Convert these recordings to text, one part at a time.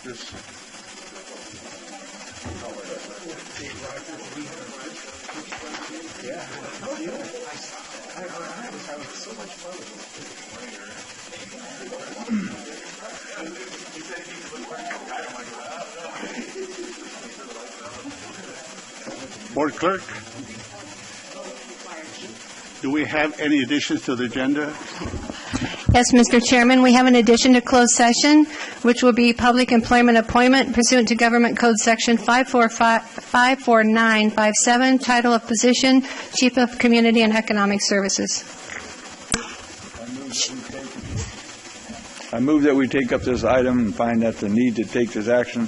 Rogers. Yeah. I was having so much fun with it. Board Clerk, do we have any additions to the agenda? Yes, Mr. Chairman, we have an addition to closed session, which will be public employment appointment pursuant to Government Code Section 54957, title of position, Chief of Community and Economic Services. I move that we take up this item and find that the need to take this action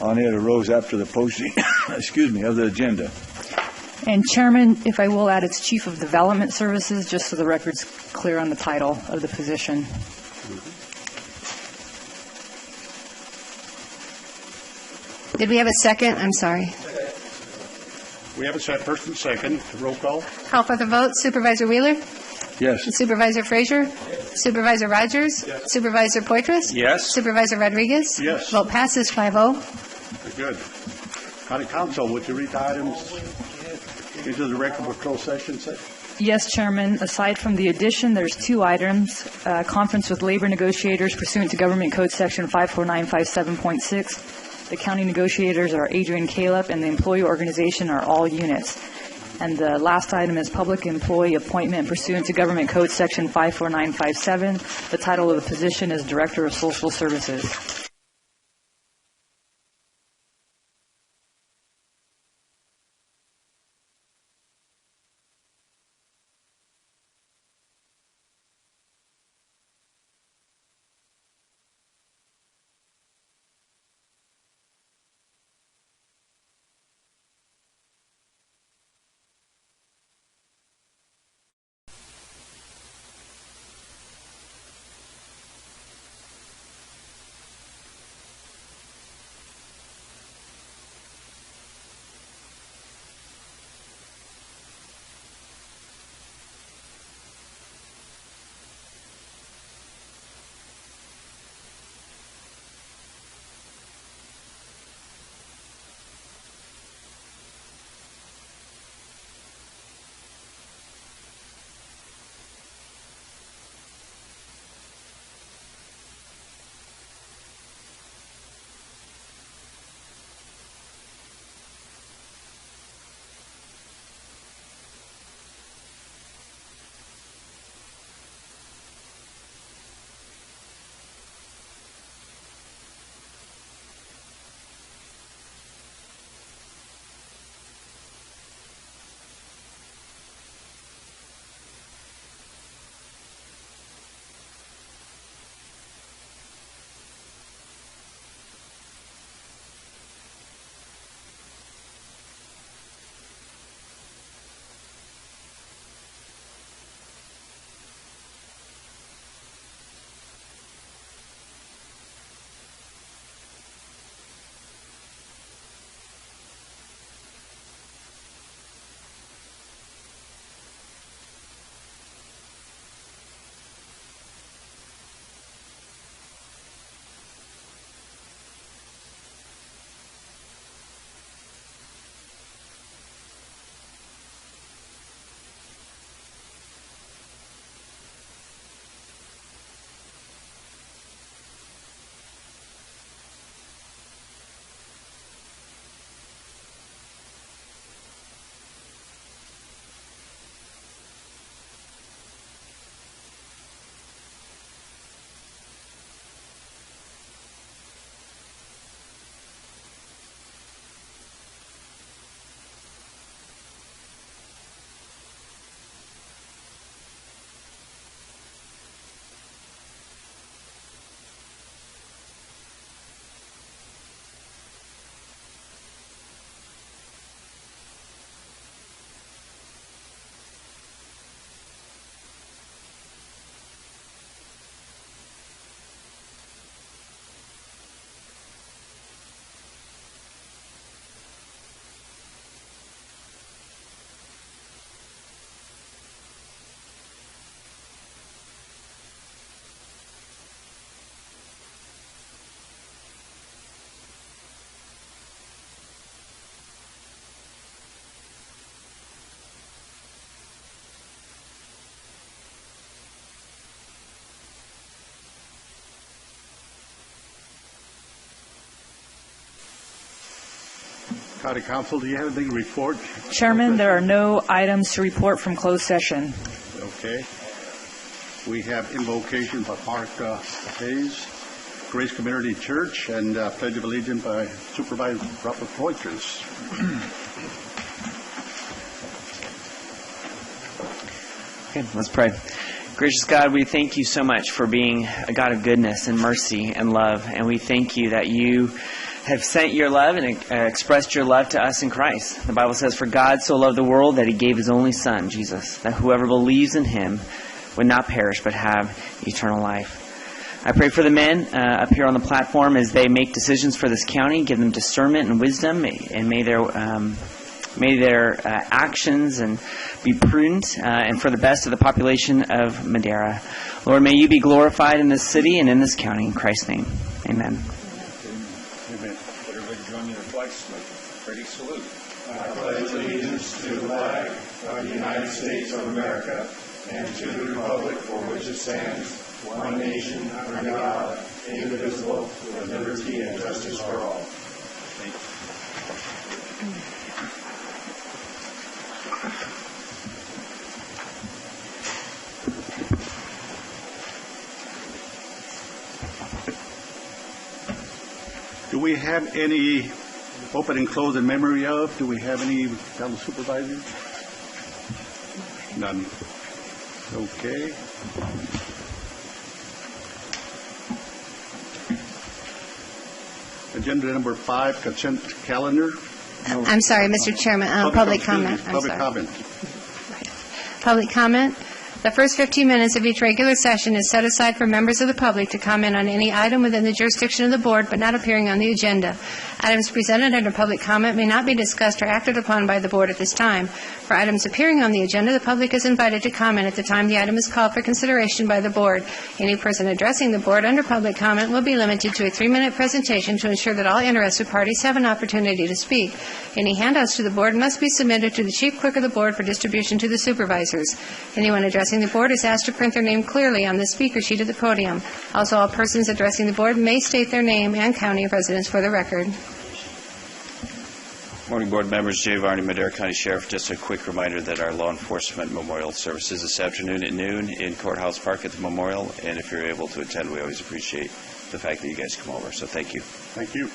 on it arose after the posting, of the agenda. And Chairman, if I will add, it's Chief of Development Services, just so the record's clear on the title of the position. Did we have a second? I'm sorry. We have a first and second. Roll call. Call for the vote. Supervisor Wheeler? Yes. Supervisor Frazier? Yes. Supervisor Rogers? Yes. Supervisor Poitras? Yes. Supervisor Rodriguez? Yes. Vote passes 5-0. Very good. County Council, would you read the items into the record for closed session? Yes, Chairman. Aside from the addition, there's two items. Conference with labor negotiators pursuant to Government Code Section 54957.6. The county negotiators are Adrian Caleb, and the employee organization are all units. And the last item is public employee appointment pursuant to Government Code Section 54957. The title of the position is Director of Social Services. County Council, do you have anything to report? Chairman, there are no items to report from closed session. Okay. We have invocation by Mark Hayes, Grace Community Church, and Pledge of Allegiance by Supervisor Robert Poitras. Okay, let's pray. Gracious God, we thank you so much for being a God of goodness and mercy and love. And we thank you that you have sent your love and expressed your love to us in Christ. The Bible says, for God so loved the world that he gave his only Son, Jesus, that whoever believes in him would not perish but have eternal life. I pray for the men up here on the platform as they make decisions for this county. Give them discernment and wisdom, and may their actions and be prudent and for the best of the population of Madera. Lord, may you be glorified in this city and in this county. In Christ's name, amen. Amen. Everybody join me in a flag salute. Ready, salute. I pledge allegiance to the flag of the United States of America and to the republic for which it stands, one nation under God, indivisible, with liberty and justice for all. Thank Do we have any open and close in memory of? Do we have any fellow supervisors? None. Okay. Agenda number 5, consent calendar. I'm sorry, Mr. Chairman, public comment. I'm Public sorry. comment. Public comment. The first 15 minutes of each regular session is set aside for members of the public to comment on any item within the jurisdiction of the board but not appearing on the agenda. Items presented under public comment may not be discussed or acted upon by the board at this time. For items appearing on the agenda, the public is invited to comment at the time the item is called for consideration by the board. Any person addressing the board under public comment will be limited to a 3-minute presentation to ensure that all interested parties have an opportunity to speak. Any handouts to the board must be submitted to the chief clerk of the board for distribution to the supervisors. Anyone addressing the board is asked to print their name clearly on the speaker sheet at the podium. Also, all persons addressing the board may state their name and county of residence for the record. Morning, board members. Jay Varney, Madera County Sheriff. Just a quick reminder that our law enforcement memorial service is this afternoon at noon in Courthouse Park at the memorial. And if you're able to attend, we always appreciate the fact that you guys come over. So thank you. Thank you.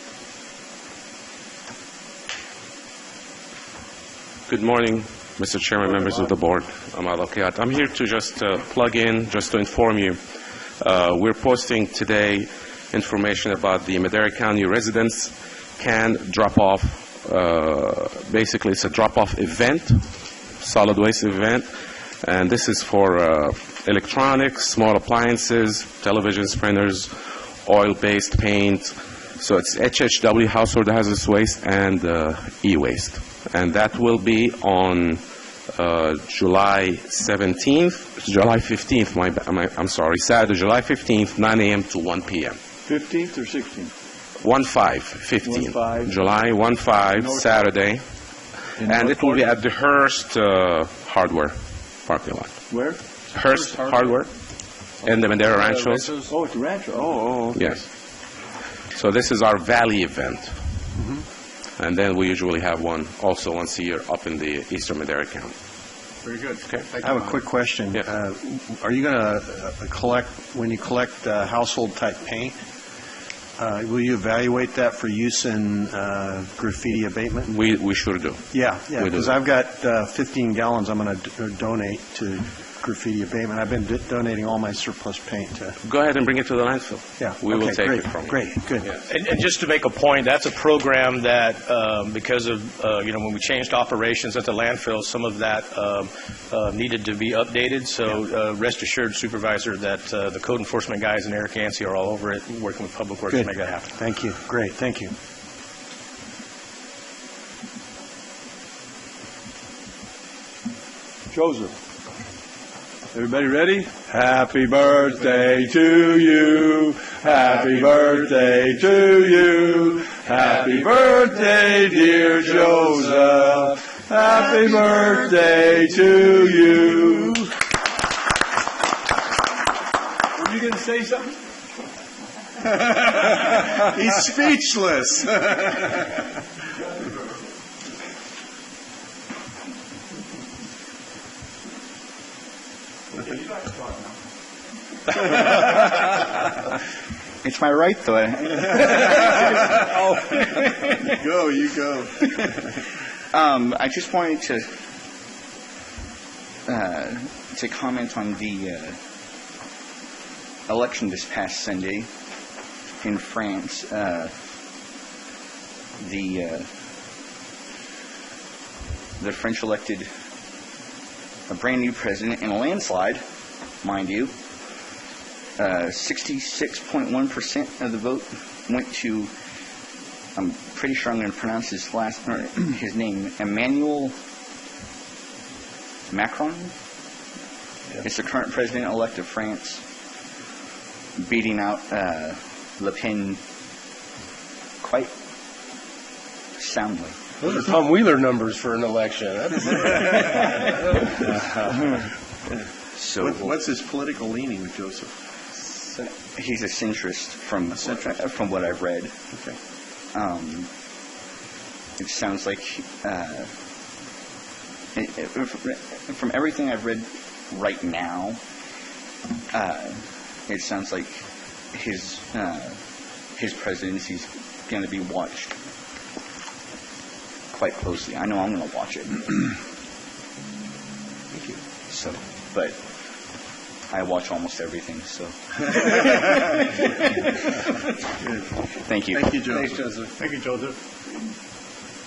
Good morning, Mr. Chairman, members of the board. I'm Al-Okayat. I'm here to just plug in, just to inform you. We're posting today information about the Madera County residents can drop off. Basically, it's a drop-off event, solid waste event, and this is for electronics, small appliances, televisions, printers, oil-based paint. So it's HHW, household hazardous waste, and e-waste. And that will be on July 17th, July 15th, I'm sorry, Saturday, July 15th, 9 a.m. to 1 p.m. 15th or 16th? 15, 1-5. July 1-5, Saturday, and it will be at the Hearst Hardware parking lot. Where? Hearst Hardware in the Madera Ranchos. Oh, it's Rancho. Oh, okay. Yes. So this is our Valley event. And then we usually have one also once a year up in the Eastern Madera County. Very good. Okay. Thank I have you. a quick question. Yeah. Are you going to collect, when you collect household-type paint, will you evaluate that for use in graffiti abatement? We sure do. Yeah, We do. because I've got 15 gallons I'm going to donate to graffiti abatement. I've been donating all my surplus paint to... Go ahead and bring it to the landfill. Yeah. We will okay, take great, it from you. Great, good. And just to make a point, that's a program that, because of, when we changed operations at the landfill, some of that needed to be updated. So rest assured, Supervisor, that the code enforcement guys and Eric Yancey are all over it, working with Public Works to make that happen. Thank you. Great, thank you. Joseph. Everybody ready? Happy birthday to you. Happy birthday to you. Happy birthday, dear Joseph. Happy birthday to you. Were you going to say something? He's speechless. It's my right, though. You go. I just wanted to comment on the election this past Sunday in France. The French elected a brand new president in a landslide, mind you. 66.1% of the vote went to, I'm pretty sure I'm going to pronounce his name, Emmanuel Macron. Yeah. It's the current president-elect of France, beating out Le Pen quite soundly. Those are Tom Wheeler numbers for an election. So, what's his political leaning, Joseph? He's a centrist from what I've read. Okay. It sounds like from everything I've read right now, it sounds like his presidency is going to be watched quite closely. I know I'm going to watch it. Thank you. So, but I watch almost everything. So, thank you. Thank you, Joseph. Thanks, Joseph. Thank you, Joseph.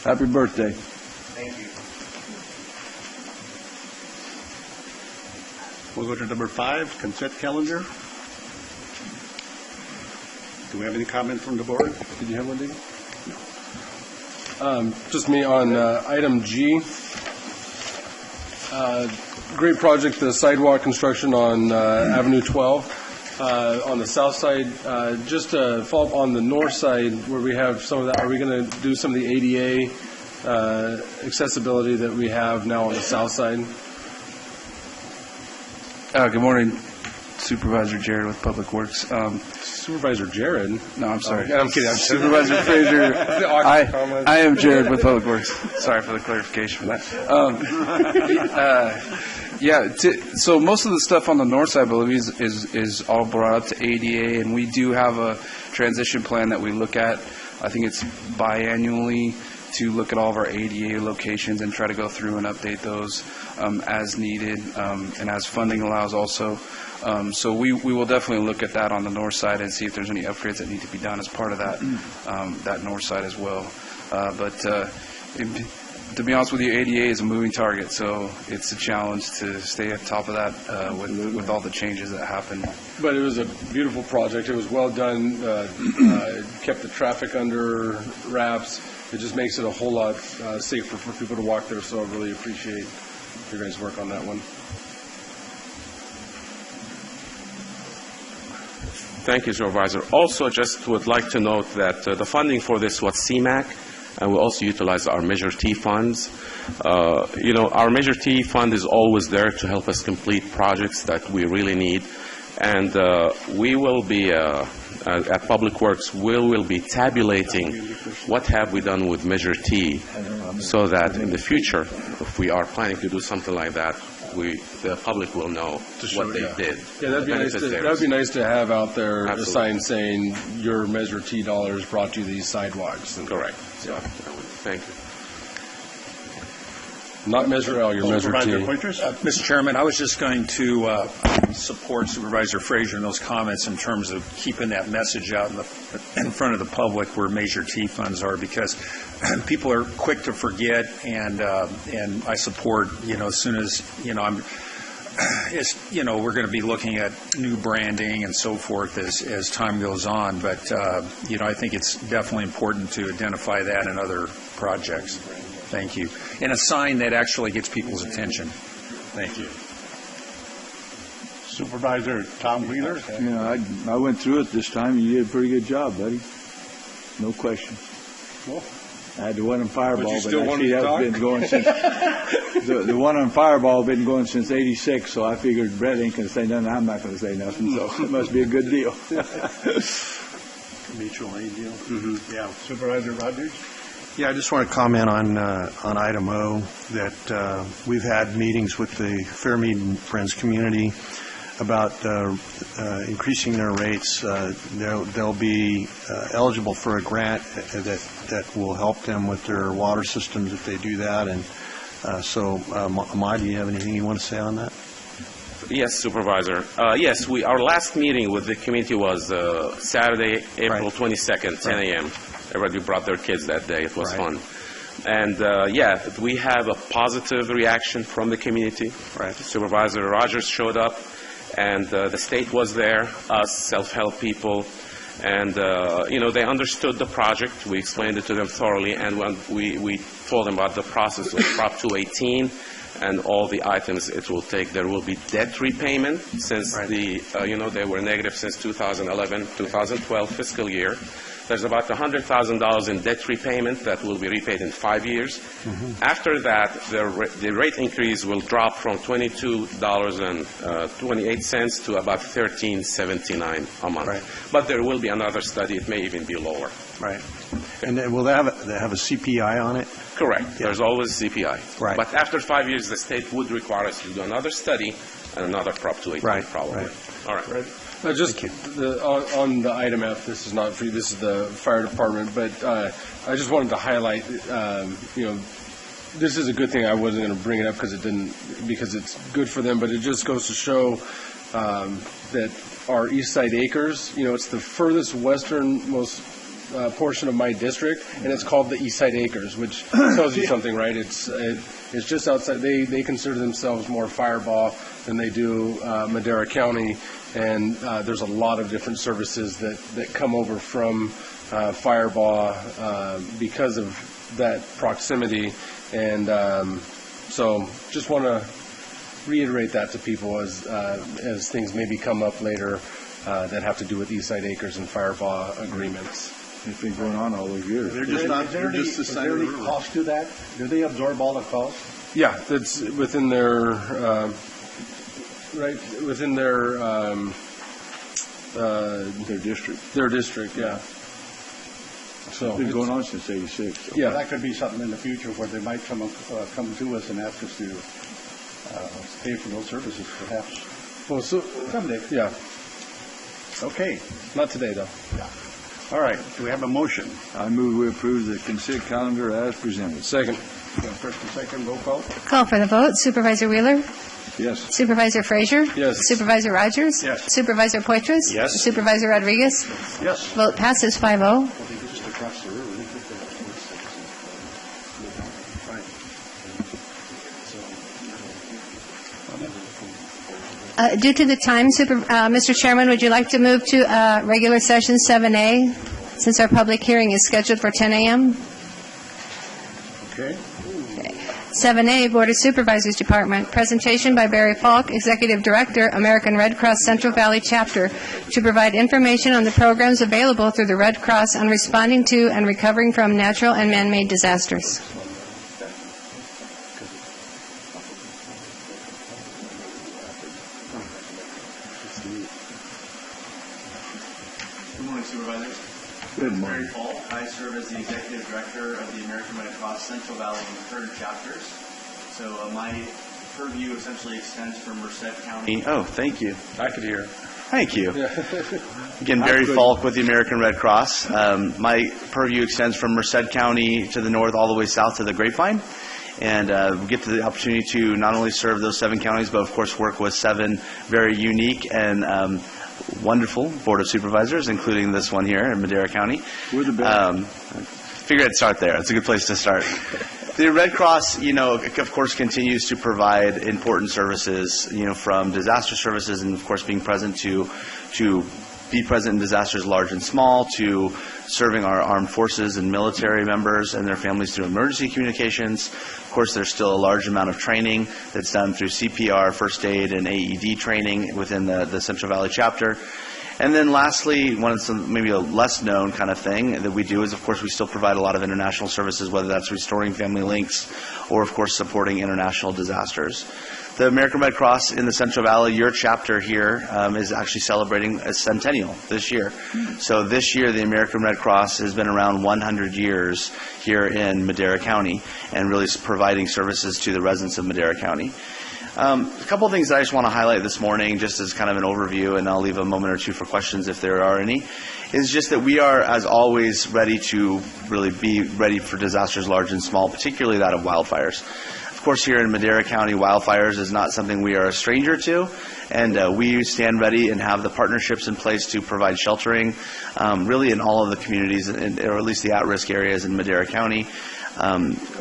Happy birthday. Thank you. We'll go to number 5, consent calendar. Do we have any comment from the board? Did you have one, David? No. Just me on item G. Great project, the sidewalk construction on Avenue 12. On the south side, just to follow up on the north side where we have some of that, are we going to do some of the ADA accessibility that we have now on the south side? Good morning, Supervisor Jared with Public Works. Supervisor Jared? No, I'm sorry. I'm kidding. Supervisor Frazier. I am Jared with Public Works. Sorry for the clarification for that. So most of the stuff on the north side, I believe, is all brought up to ADA, and we do have a transition plan that we look at. I think it's biannually to look at all of our ADA locations and try to go through and update those as needed and as funding allows also. So we will definitely look at that on the north side and see if there's any upgrades that need to be done as part of that that north side as well. But to be honest with you, ADA is a moving target, so it's a challenge to stay at top of that with all the changes that happen. But it was a beautiful project. It was well done. Kept the traffic under wraps. It just makes it a whole lot safer for people to walk there, so I really appreciate your guys' work on that one. Thank you, Supervisor. Also, just would like to note that the funding for this was CMAQ, and we also utilize our Measure T funds. Our Measure T fund is always there to help us complete projects that we really need. And we will be, at Public Works, we will be tabulating what have we done with Measure T so that in the future, if we are planning to do something like that, the public will know what they did. Yeah, that'd be nice to have out there a sign saying your Measure T dollars brought you these sidewalks. Correct. Yeah. Thank you. Not Measure L, your Measure T. Mr. Chairman, I was just going to support Supervisor Frazier in those comments in terms of keeping that message out in front of the public where Measure T funds are, because people are quick to forget, and I support, as soon as, we're going to be looking at new branding and so forth as time goes on, but, I think it's definitely important to identify that in other projects. Thank you. And a sign that actually gets people's attention. Thank you. Supervisor Tom Wheeler? I went through it this time, and you did a pretty good job, buddy. No question. Well, I had the one on Fireball, but still actually that's been going since the one on Fireball been going since '86. So I figured Brett ain't going to say nothing. I'm not going to say nothing. So it must be a good deal. Mutual aid deal. Mm-hmm. Yeah. Supervisor Rogers? Yeah, I just want to comment on item O that we've had meetings with the Fairmead and Friends community about increasing their rates. They'll be eligible for a grant that will help them with their water systems if they do that. And so, Ahmad, do you have anything you want to say on that? Yes, Supervisor. Yes, our last meeting with the community was Saturday, April 22nd, 10 a.m. Everybody brought their kids that day. It was fun. And, we have a positive reaction from the community. Supervisor Rogers showed up, and the state was there, us, self-help people. And, they understood the project. We explained it to them thoroughly, and when we told them about the process of Prop 218 and all the items it will take. There will be debt repayment since they were negative since 2011, 2012 fiscal year. There's about $100,000 in debt repayment that will be repaid in 5 years. After that, the rate increase will drop from $22.28 to about $13.79 a month. But there will be another study. It may even be lower. And then will they have a CPI on it? Correct. There's always CPI. But after 5 years, the state would require us to do another study and another Prop 218 probably. All right. Just on the item F, this is not for you, this is the fire department, but I just wanted to highlight, this is a good thing. I wasn't going to bring it up because it's good for them, but it just goes to show that our East Side Acres, it's the furthest westernmost portion of my district, and it's called the East Side Acres, which tells you something, right? It's just outside. They consider themselves more Firebaugh than they do Madera County. And there's a lot of different services that come over from Firebaugh because of that proximity. And so just want to reiterate that to people as things maybe come up later that have to do with East Side Acres and Firebaugh agreements. It's been going on all those years. Is there any cost to that? Do they absorb all the costs? Yeah, that's within their... within their district. Their district, yeah. So it's been going on since '86. So. Yeah, that could be something in the future where they might come to us and ask us to pay for those services, perhaps. Well, someday. Yeah. Okay. Not today, though. Yeah. All right. Do we have a motion? I move we approve the consent calendar as presented. Second. First and second, roll call. Call for the vote. Supervisor Wheeler? Yes. Supervisor Frazier? Yes. Supervisor Rogers? Yes. Supervisor Poitras? Yes. Supervisor Rodriguez? Yes. Vote passes 5-0. Just across the river. Due to the time, Mr. Chairman, would you like to move to regular session 7A, since our public hearing is scheduled for 10 a.m.? Okay. 7A, Board of Supervisors Department, presentation by Barry Falk, Executive Director, American Red Cross Central Valley Chapter, to provide information on the programs available through the Red Cross on responding to and recovering from natural and man-made disasters. Good morning, Supervisors. Good morning. Barry Falk. I serve as the Executive Director of the American Red Cross Central Valley and Kern chapters. So my purview essentially extends from Merced County. Oh, thank you. I could hear. Thank you. Again, Barry Falk with the American Red Cross. My purview extends from Merced County to the north all the way south to the Grapevine. And we get to the opportunity to not only serve those 7 counties, but of course work with 7 very unique and wonderful Board of Supervisors, including this one here in Madera County. We're the best. Figured I'd start there. It's a good place to start. The Red Cross, of course, continues to provide important services, from disaster services and, of course, being present to be present in disasters large and small, to serving our armed forces and military members and their families through emergency communications. Of course, there's still a large amount of training that's done through CPR, first aid, and AED training within the Central Valley chapter. And then lastly, maybe a less known kind of thing that we do is, of course, we still provide a lot of international services, whether that's restoring family links or, of course, supporting international disasters. The American Red Cross in the Central Valley, your chapter here, is actually celebrating a centennial this year. So this year, the American Red Cross has been around 100 years here in Madera County and really providing services to the residents of Madera County. A couple of things that I just want to highlight this morning, just as kind of an overview, and I'll leave a moment or two for questions if there are any, is just that we are, as always, ready to really be ready for disasters large and small, particularly that of wildfires. Of course, here in Madera County, wildfires is not something we are a stranger to, and we stand ready and have the partnerships in place to provide sheltering really in all of the communities, or at least the at-risk areas in Madera County.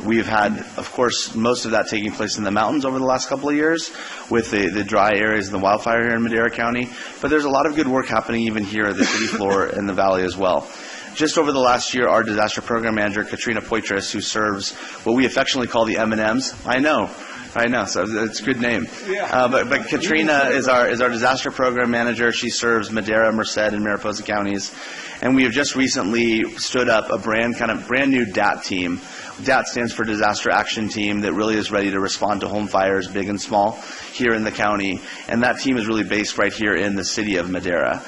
We've had, of course, most of that taking place in the mountains over the last couple of years with the dry areas and the wildfire here in Madera County. But there's a lot of good work happening even here at the city floor in the valley as well. Just over the last year, our disaster program manager, Katrina Poitras, who serves what we affectionately call the M&Ms. I know, so it's a good name. But Katrina is our disaster program manager. She serves Madera, Merced, and Mariposa counties. And we have just recently stood up a brand new DAT team. DAT stands for Disaster Action Team, that really is ready to respond to home fires, big and small, here in the county. And that team is really based right here in the city of Madera.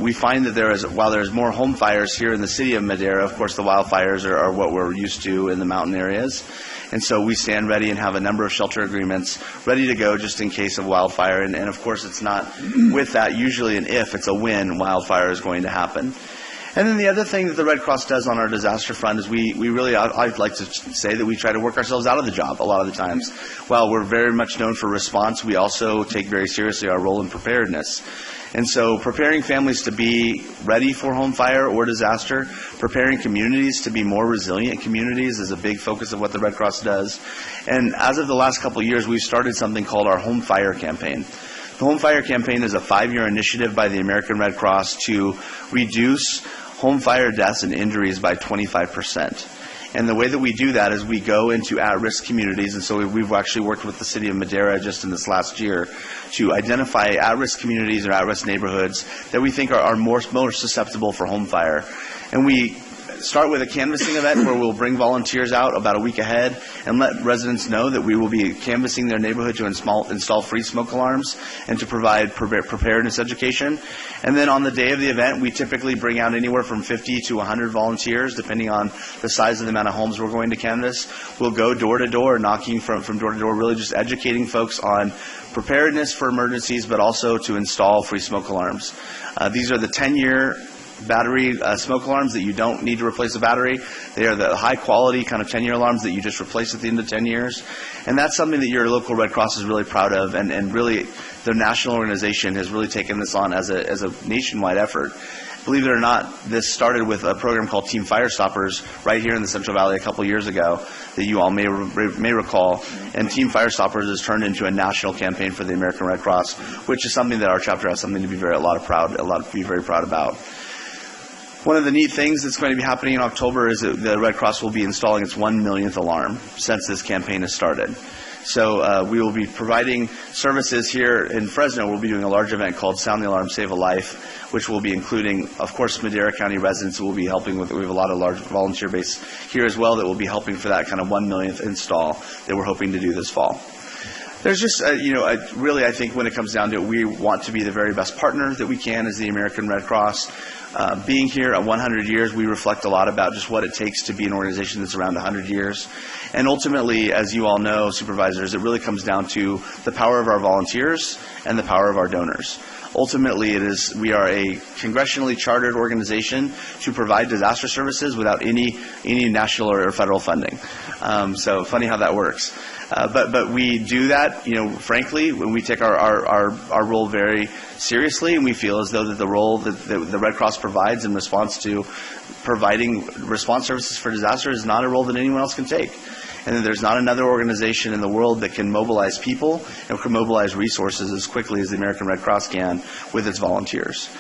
We find that while there's more home fires here in the city of Madera, of course the wildfires are what we're used to in the mountain areas. And so we stand ready and have a number of shelter agreements ready to go just in case of wildfire. And of course it's not with that usually an if, it's a when wildfire is going to happen. And then the other thing that the Red Cross does on our disaster front is we really, I'd like to say that we try to work ourselves out of the job a lot of the times. While we're very much known for response, we also take very seriously our role in preparedness. And so preparing families to be ready for home fire or disaster, preparing communities to be more resilient communities is a big focus of what the Red Cross does. And as of the last couple of years, we've started something called our Home Fire Campaign. The Home Fire Campaign is a 5-year initiative by the American Red Cross to reduce home fire deaths and injuries by 25%. And the way that we do that is we go into at-risk communities, and so we've actually worked with the city of Madera just in this last year to identify at-risk communities or at-risk neighborhoods that we think are more susceptible for home fire. And we start with a canvassing event where we'll bring volunteers out about a week ahead and let residents know that we will be canvassing their neighborhood to install free smoke alarms and to provide preparedness education. And then on the day of the event, we typically bring out anywhere from 50 to 100 volunteers, depending on the size of the amount of homes we're going to canvass. We'll go door to door, knocking from door to door, really just educating folks on preparedness for emergencies, but also to install free smoke alarms. These are the 10-year battery smoke alarms that you don't need to replace a battery. They are the high quality kind of 10-year alarms that you just replace at the end of 10 years. And that's something that your local Red Cross is really proud of, and really their national organization has really taken this on as a nationwide effort. Believe it or not, this started with a program called Team Fire Stoppers right here in the Central Valley a couple years ago that you all may recall. And Team Fire Stoppers has turned into a national campaign for the American Red Cross, which is something that our chapter has something to be very proud about. One of the neat things that's going to be happening in October is that the Red Cross will be installing its 1 millionth alarm since this campaign has started. So we will be providing services here in Fresno. We'll be doing a large event called Sound the Alarm, Save a Life, which will be including, of course, Madera County residents who will be helping with. We have a lot of large volunteer base here as well that will be helping for that kind of 1 millionth install that we're hoping to do this fall. There's just, really, I think when it comes down to it, we want to be the very best partner that we can as the American Red Cross. Being here at 100 years, we reflect a lot about just what it takes to be an organization that's around 100 years. And ultimately, as you all know, supervisors, it really comes down to the power of our volunteers and the power of our donors. Ultimately, we are a congressionally chartered organization to provide disaster services without any national or federal funding. So funny how that works. But we do that, frankly, when we take our role very seriously, and we feel as though that the role that the Red Cross provides in response to providing response services for disaster is not a role that anyone else can take. And that there's not another organization in the world that can mobilize people and can mobilize resources as quickly as the American Red Cross can with its volunteers.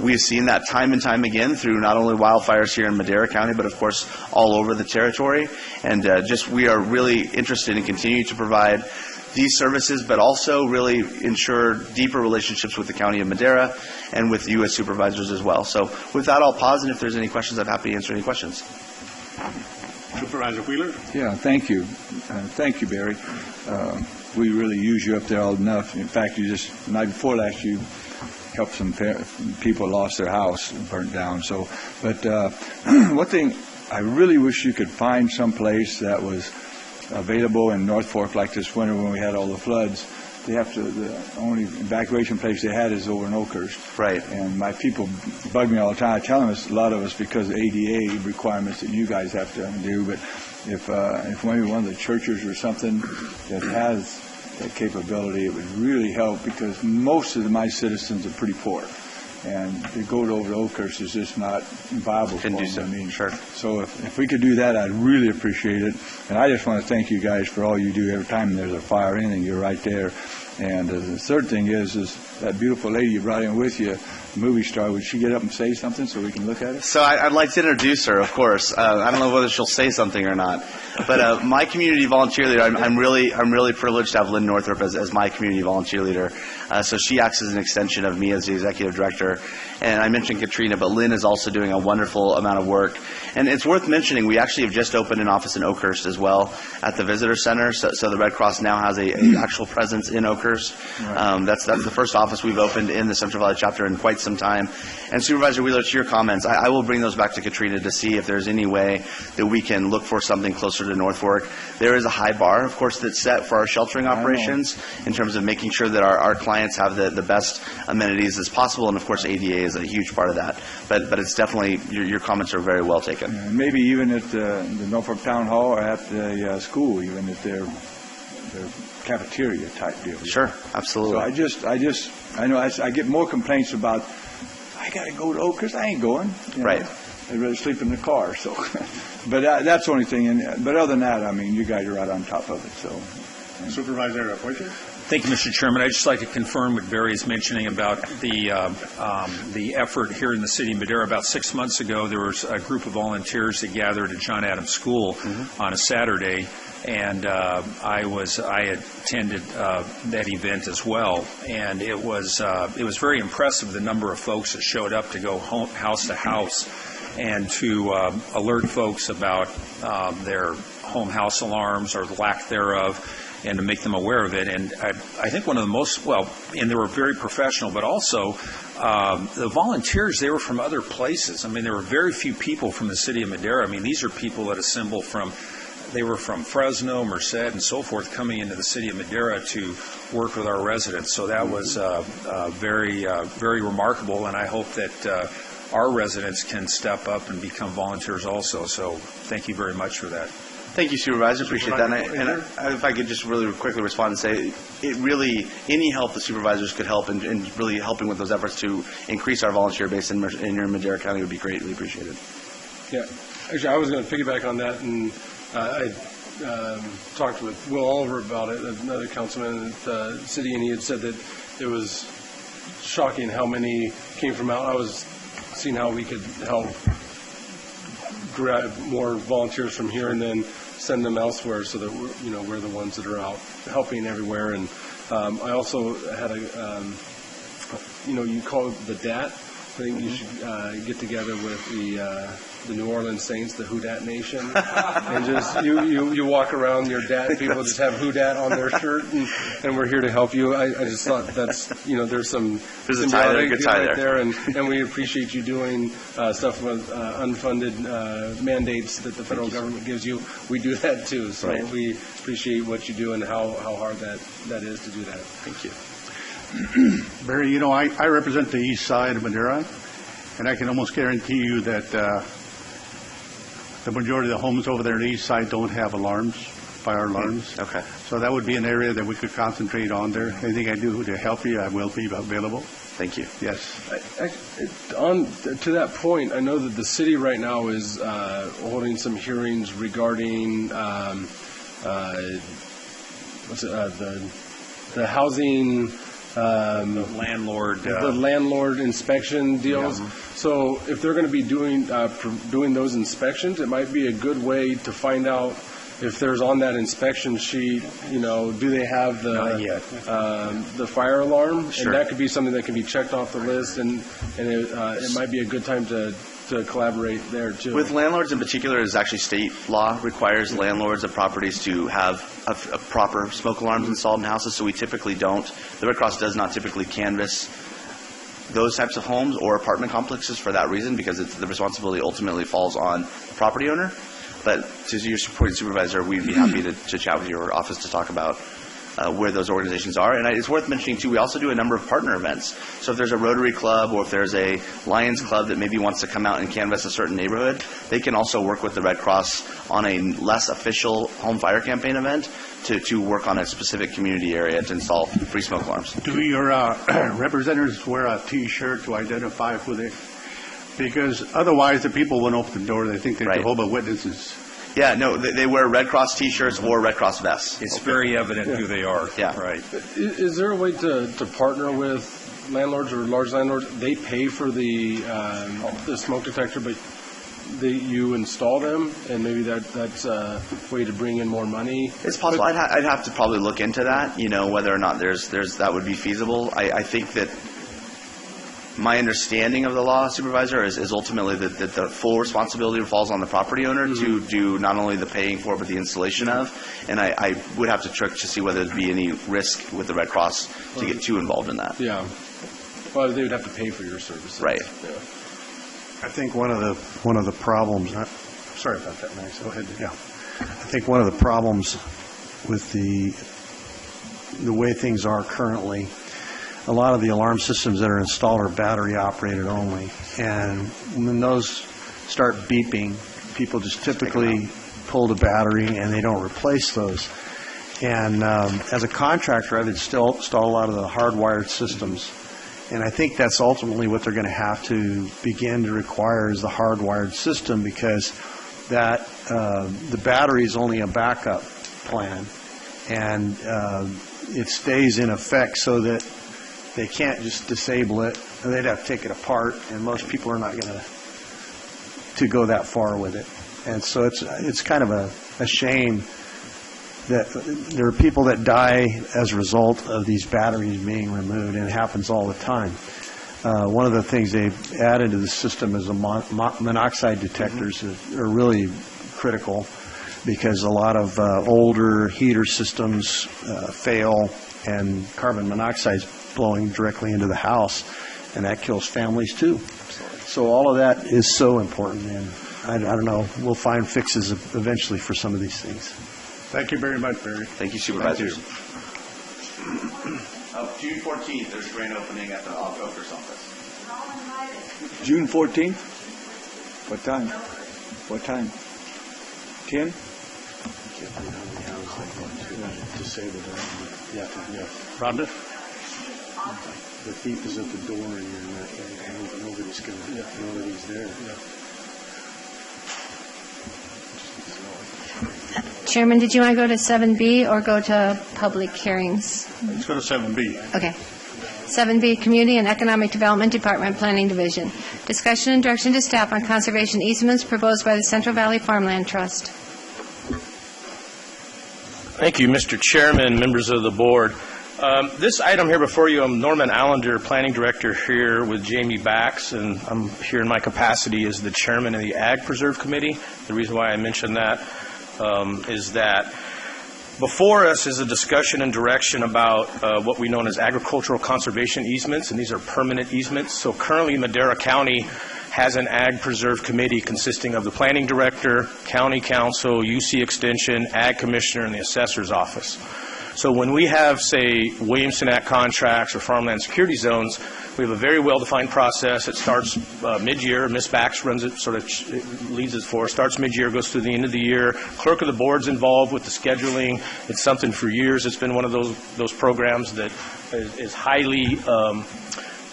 We have seen that time and time again through not only wildfires here in Madera County, but of course all over the territory. And we are really interested in continuing to provide these services, but also really ensure deeper relationships with the County of Madera and with you as supervisors as well. So with that, I'll pause, and if there's any questions, I'm happy to answer any questions. Supervisor Wheeler? Yeah, thank you. Thank you, Barry. We really use you up there all enough. In fact, the night before last, you helped some people lost their house and burnt down. So, but one thing, I really wish you could find some place that was available in North Fork like this winter when we had all the floods. They have to, the only evacuation place they had is over in Oakhurst. Right. And my people bug me all the time. I tell them it's a lot of us because of ADA requirements that you guys have to do. But if maybe one of the churches or something that has that capability, it would really help because most of my citizens are pretty poor. And to go over to Oakhurst is just not viable for them. I mean, sure. So if we could do that, I'd really appreciate it. And I just want to thank you guys for all you do every time there's a fire or anything. You're right there. And the third thing is that beautiful lady you brought in with you, movie star. Would she get up and say something so we can look at it? So I'd like to introduce her, of course. I don't know whether she'll say something or not. But my community volunteer leader, I'm really privileged to have Lynn Northrup as my community volunteer leader. So she acts as an extension of me as the executive director. And I mentioned Katrina, but Lynn is also doing a wonderful amount of work. And it's worth mentioning, we actually have just opened an office in Oakhurst as well at the Visitor Center. So the Red Cross now has a actual presence in Oakhurst. Right. That's the first office we've opened in the Central Valley chapter in quite some time. And Supervisor Wheeler, to your comments, I will bring those back to Katrina to see if there's any way that we can look for something closer to North Fork. There is a high bar, of course, that's set for our sheltering operations in terms of making sure that our clients have the best amenities as possible. And, of course, ADA is a huge part of that. But it's definitely, your comments are very well taken. Yeah, maybe even at the Norfolk Town Hall or at the school, even at their cafeteria type deal. Sure, absolutely. So I know I get more complaints about, I got to go to Oakhurst. I ain't going. Right. I'd rather sleep in the car. So, but that's the only thing. But other than that, I mean, you guys are right on top of it. So, Supervisor Poitras? Thank you, Mr. Chairman. I'd just like to confirm what Barry is mentioning about the effort here in the city of Madera. About 6 months ago, there was a group of volunteers that gathered at John Adams School on a Saturday, and I attended that event as well. And it was very impressive, the number of folks that showed up to go house to house and to alert folks about their home house alarms or the lack thereof, and to make them aware of it. And I think one of the most, and they were very professional, but also the volunteers, they were from other places. I mean, there were very few people from the city of Madera. I mean, these are people that assemble they were from Fresno, Merced, and so forth, coming into the city of Madera to work with our residents. So that was very remarkable, and I hope that our residents can step up and become volunteers also. So thank you very much for that. Thank you, Supervisor. Appreciate that. And if I could just really quickly respond and say, any help the supervisors could help in really helping with those efforts to increase our volunteer base in Madera County would be greatly appreciated. Yeah. Actually, I was going to piggyback on that, and I talked with Will Oliver about it, another councilman at the city, and he had said that it was shocking how many came from out. I was seeing how we could help grab more volunteers from here and then send them elsewhere so that we're the ones that are out helping everywhere. And I also had you call it the DAT. I think you should get together with the New Orleans Saints, the Who Dat Nation, and just you walk around your DAT. People just have Who Dat on their shirt, and we're here to help you. I just thought that's there's a tie there, good tie right there, and we appreciate you doing stuff with unfunded mandates that the federal government gives you. We do that too, so we appreciate what you do and how hard that is to do that. Thank you. Barry, I represent the east side of Madera, and I can almost guarantee you that the majority of the homes over there on the east side don't have alarms, fire alarms. Okay. So that would be an area that we could concentrate on there. Anything I do to help you, I will be available. Thank you. Yes. To that point, I know that the city right now is holding some hearings regarding the housing. The landlord inspection deals. Yeah. So if they're going to be doing those inspections, it might be a good way to find out if there's on that inspection sheet, do they have the fire alarm? Sure. And that could be something that can be checked off the list, and it might be a good time to collaborate there too. With landlords in particular, is actually state law requires landlords of properties to have a proper smoke alarms installed in houses, so we typically don't. The Red Cross does not typically canvass those types of homes or apartment complexes for that reason, because the responsibility ultimately falls on the property owner. But to your supporting supervisor, we'd be happy to chat with your office to talk about where those organizations are. And it's worth mentioning, too, we also do a number of partner events. So if there's a Rotary Club or if there's a Lions Club that maybe wants to come out and canvass a certain neighborhood, they can also work with the Red Cross on a less official home fire campaign event to work on a specific community area to install free smoke alarms. Do your representatives wear a T-shirt to identify who they... Because otherwise the people won't open the door. They think they're Jehovah's Witnesses. Yeah, no, they wear Red Cross T-shirts or Red Cross vests. It's very evident who they are. Yeah. Right. Is there a way to partner with landlords or large landlords? They pay for the smoke detector, but you install them, and maybe that's a way to bring in more money? It's possible. I'd have to probably look into that, whether or not there's that would be feasible. I think that my understanding of the law, Supervisor, is ultimately that the full responsibility falls on the property owner to do not only the paying for but the installation of. And I would have to check to see whether there'd be any risk with the Red Cross to get too involved in that. Yeah. Well, they would have to pay for your services. Right. Yeah. I think one of the problems. Sorry about that, Max. Go ahead. Yeah. I think one of the problems with the way things are currently, a lot of the alarm systems that are installed are battery operated only, and when those start beeping, people just typically pull the battery and they don't replace those. And as a contractor, I've installed a lot of the hardwired systems, and I think that's ultimately what they're going to have to begin to require is the hardwired system, because that the battery is only a backup plan, and it stays in effect so that they can't just disable it. They'd have to take it apart, and most people are not going to go that far with it. And so it's kind of a shame that there are people that die as a result of these batteries being removed, and it happens all the time. One of the things they've added to the system is the monoxide detectors that are really critical, because a lot of older heater systems fail, and carbon monoxide is blowing directly into the house, and that kills families too. So all of that is so important, and I don't know, we'll find fixes eventually for some of these things. Thank you very much, Barry. Thank you, Supervisors. June 14th, there's a grand opening at the Governor's office. June 14th? What time? What time? 10? Rhonda? The thief is at the door, and you're not, nobody's going to know that he's there. Chairman, did you want to go to 7B or go to public hearings? Let's go to 7B. Okay. 7B, Community and Economic Development Department, Planning Division. Discussion and direction to staff on conservation easements proposed by the Central Valley Farmland Trust. Thank you, Mr. Chairman, members of the board. This item here before you, I'm Norman Allender, Planning Director here with Jamie Bax, and I'm here in my capacity as the Chairman of the Ag Preserve Committee. The reason why I mention that is that before us is a discussion and direction about what we know as agricultural conservation easements, and these are permanent easements. So currently Madera County has an Ag Preserve Committee consisting of the Planning Director, County Council, UC Extension, Ag Commissioner, and the Assessor's Office. So when we have, say, Williamson Act contracts or farmland security zones, we have a very well-defined process. It starts mid-year. Ms. Bax runs it, sort of leads it for us. Starts mid-year, goes through the end of the year. Clerk of the board's involved with the scheduling. It's something for years. It's been one of those programs that is highly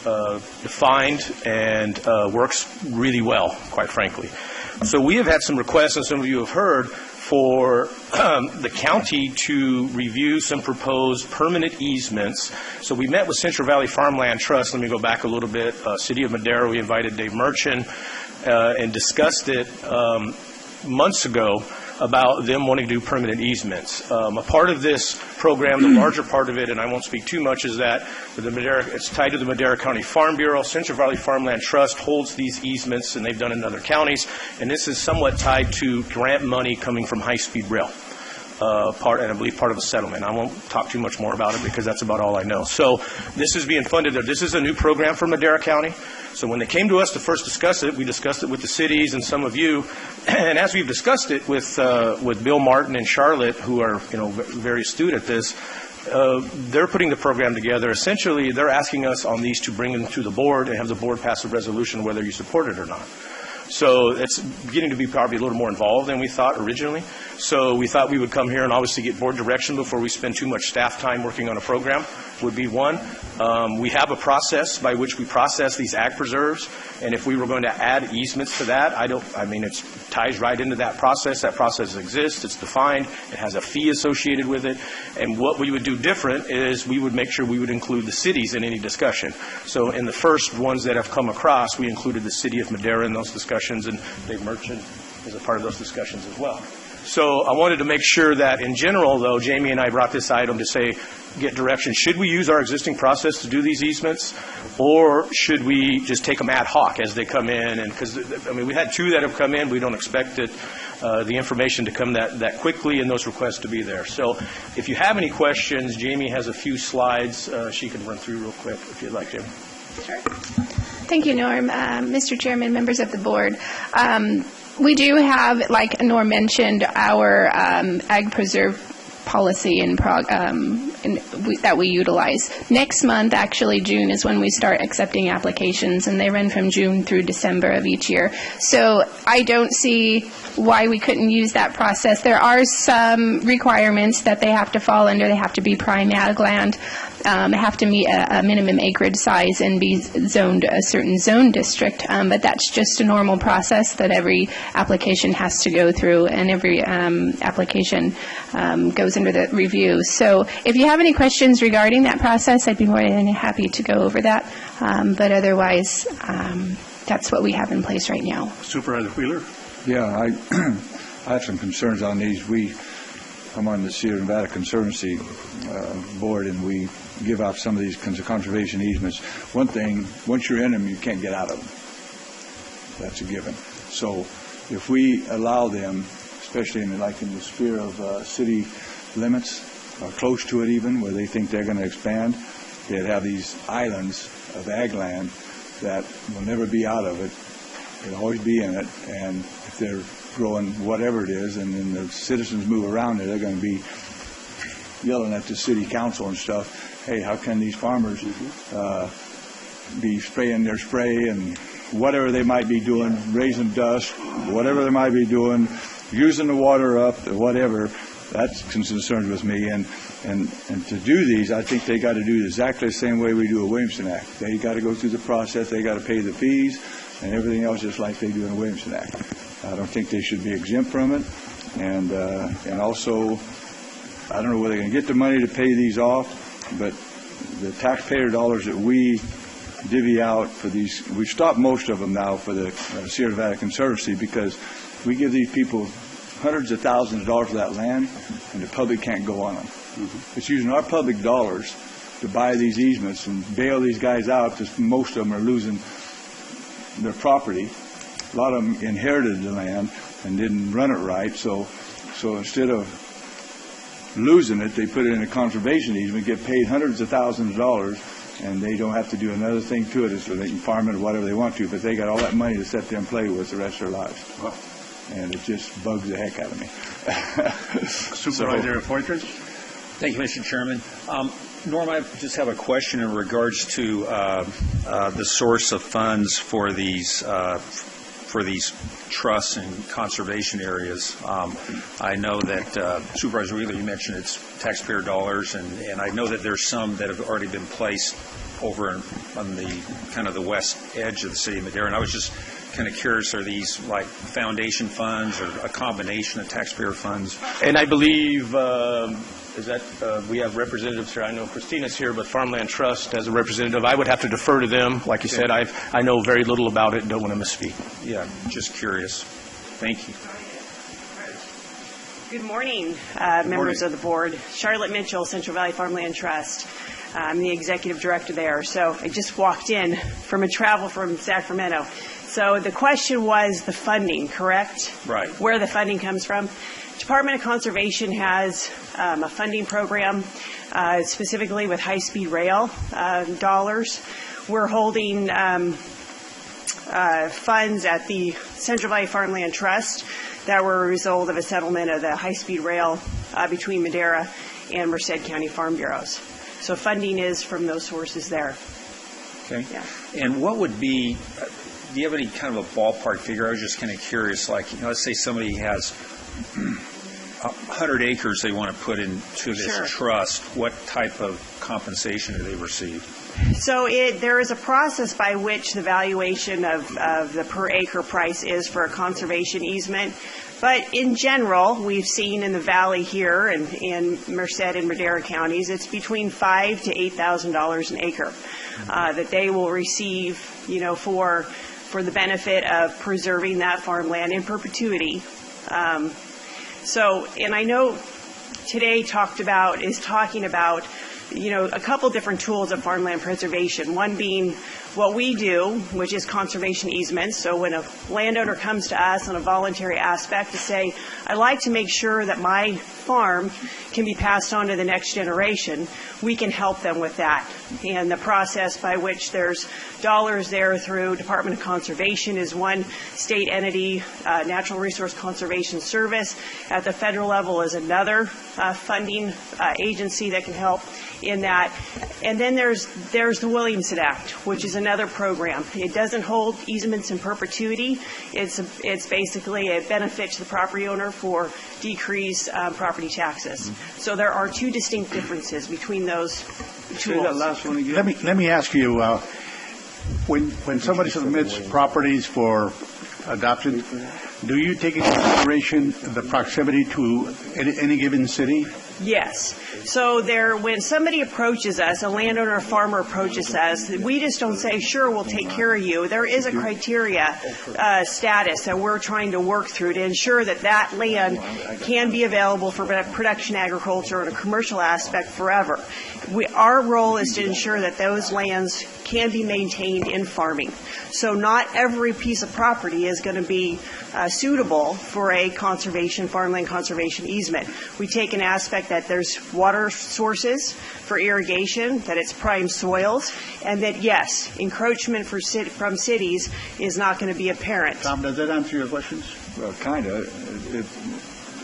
defined and works really well, quite frankly. So we have had some requests, and some of you have heard, for the county to review some proposed permanent easements. So we met with Central Valley Farmland Trust. Let me go back a little bit. City of Madera, we invited Dave Merchant and discussed it months ago about them wanting to do permanent easements. A part of this program, the larger part of it, and I won't speak too much, is that it's tied to the Madera County Farm Bureau. Central Valley Farmland Trust holds these easements, and they've done it in other counties. And this is somewhat tied to grant money coming from high-speed rail. And I believe part of a settlement. I won't talk too much more about it because that's about all I know. So this is being funded. This is a new program for Madera County. So when they came to us to first discuss it, we discussed it with the cities and some of you. And as we've discussed it with Bill Martin and Charlotte, who are very astute at this, they're putting the program together. Essentially, they're asking us on these to bring them to the board and have the board pass a resolution whether you support it or not. So it's beginning to be probably a little more involved than we thought originally. So we thought we would come here and obviously get board direction before we spend too much staff time working on a program, would be one. We have a process by which we process these ag preserves, and if we were going to add easements to that, it ties right into that process. That process exists, it's defined, it has a fee associated with it, and what we would do different is we would make sure we would include the cities in any discussion. So in the first ones that have come across, we included the city of Madera in those discussions, and Dave Merchant is a part of those discussions as well. So I wanted to make sure that in general, though, Jamie and I brought this item to say, get direction. Should we use our existing process to do these easements, or should we just take them ad hoc as they come in? And because we had two that have come in, we don't expect it, the information to come that quickly and those requests to be there. So if you have any questions, Jamie has a few slides she can run through real quick if you'd like, Jamie. Sure. Thank you, Norm. Mr. Chairman, members of the board. We do have, like Norm mentioned, our ag preserve policy that we utilize. Next month, actually June, is when we start accepting applications, and they run from June through December of each year. So I don't see why we couldn't use that process. There are some requirements that they have to fall under. They have to be prime ag land. They have to meet a minimum acreage size and be zoned a certain zone district, but that's just a normal process that every application has to go through, and every application goes under the review. So if you have any questions regarding that process, I'd be more than happy to go over that, but otherwise that's what we have in place right now. Supervisor Wheeler? Yeah, I have some concerns on these. I'm on the Sierra Nevada Conservancy board, and we give out some of these conservation easements. One thing, once you're in them, you can't get out of them. That's a given. So if we allow them, especially in the sphere of city limits, or close to it even, where they think they're going to expand, they'd have these islands of ag land that will never be out of it. It'll always be in it, and if they're growing whatever it is, and then the citizens move around it, they're going to be yelling at the city council and stuff, hey, how can these farmers be spraying their spray and whatever they might be doing, raising dust, whatever they might be doing, using the water up, whatever. That's concerned with me. And to do these, I think they got to do it exactly the same way we do a Williamson Act. They got to go through the process. They got to pay the fees and everything else just like they do in a Williamson Act. I don't think they should be exempt from it. And also, I don't know where they're going to get the money to pay these off, but the taxpayer dollars that we divvy out for these, we've stopped most of them now for the Sierra Nevada Conservancy, because we give these people hundreds of thousands of dollars for that land, and the public can't go on them. It's using our public dollars to buy these easements and bail these guys out, because most of them are losing their property. A lot of them inherited the land and didn't run it right, so instead of losing it, they put it in a conservation easement, get paid hundreds of thousands of dollars, and they don't have to do another thing to it, so they can farm it or whatever they want to, but they got all that money to sit there and play with the rest of their lives. Wow. And it just bugs the heck out of me. Supervisor Poitras? Thank you, Mr. Chairman. Norm, I just have a question in regards to the source of funds for these trusts and conservation areas. I know that Supervisor Wheeler, you mentioned it's taxpayer dollars, and I know that there's some that have already been placed over on the kind of the west edge of the city of Madera, and I was just kind of curious, are these like foundation funds or a combination of taxpayer funds? And I believe we have representatives here. I know Christina's here, but Farmland Trust as a representative, I would have to defer to them. Like you said, I know very little about it and don't want to misspeak. Yeah, just curious. Thank you. Good morning, members of the board. Charlotte Mitchell, Central Valley Farmland Trust. I'm the executive director there. So I just walked in from a travel from Sacramento. So the question was the funding, correct? Right. Where the funding comes from. Department of Conservation has a funding program specifically with high-speed rail dollars. We're holding funds at the Central Valley Farmland Trust that were a result of a settlement of the high-speed rail between Madera and Merced County Farm Bureaus. So funding is from those sources there. Okay. Yeah. And what would be, do you have any kind of a ballpark figure? I was just kind of curious, like, let's say somebody has 100 acres they want to put into this Sure. trust. What type of compensation do they receive? So there is a process by which the valuation of the per acre price is for a conservation easement. But in general, we've seen in the valley here and in Merced and Madera counties, it's between $5,000 to $8,000 an acre that they will receive, for the benefit of preserving that farmland in perpetuity. And I know today is talking about a couple different tools of farmland preservation, one being what we do, which is conservation easements. So when a landowner comes to us on a voluntary aspect to say, I'd like to make sure that my farm can be passed on to the next generation, we can help them with that. And the process by which there's dollars there through Department of Conservation is one state entity, Natural Resource Conservation Service. At the federal level is another funding agency that can help in that. And then there's the Williamson Act, which is another program. It doesn't hold easements in perpetuity. It's basically a benefit to the property owner for decreased property taxes. So there are two distinct differences between those tools. That last one again. Let me ask you, when somebody submits properties for adoption, do you take into consideration the proximity to any given city? Yes. So when somebody approaches us, a landowner or farmer approaches us, we just don't say, sure, we'll take care of you. There is a criteria status that we're trying to work through to ensure that that land can be available for production agriculture and a commercial aspect forever. Our role is to ensure that those lands can be maintained in farming. So not every piece of property is going to be suitable for a farmland conservation easement. We take an aspect that there's water sources for irrigation, that it's prime soils, and that, yes, encroachment from cities is not going to be apparent. Tom, does that answer your questions? Well, kind of.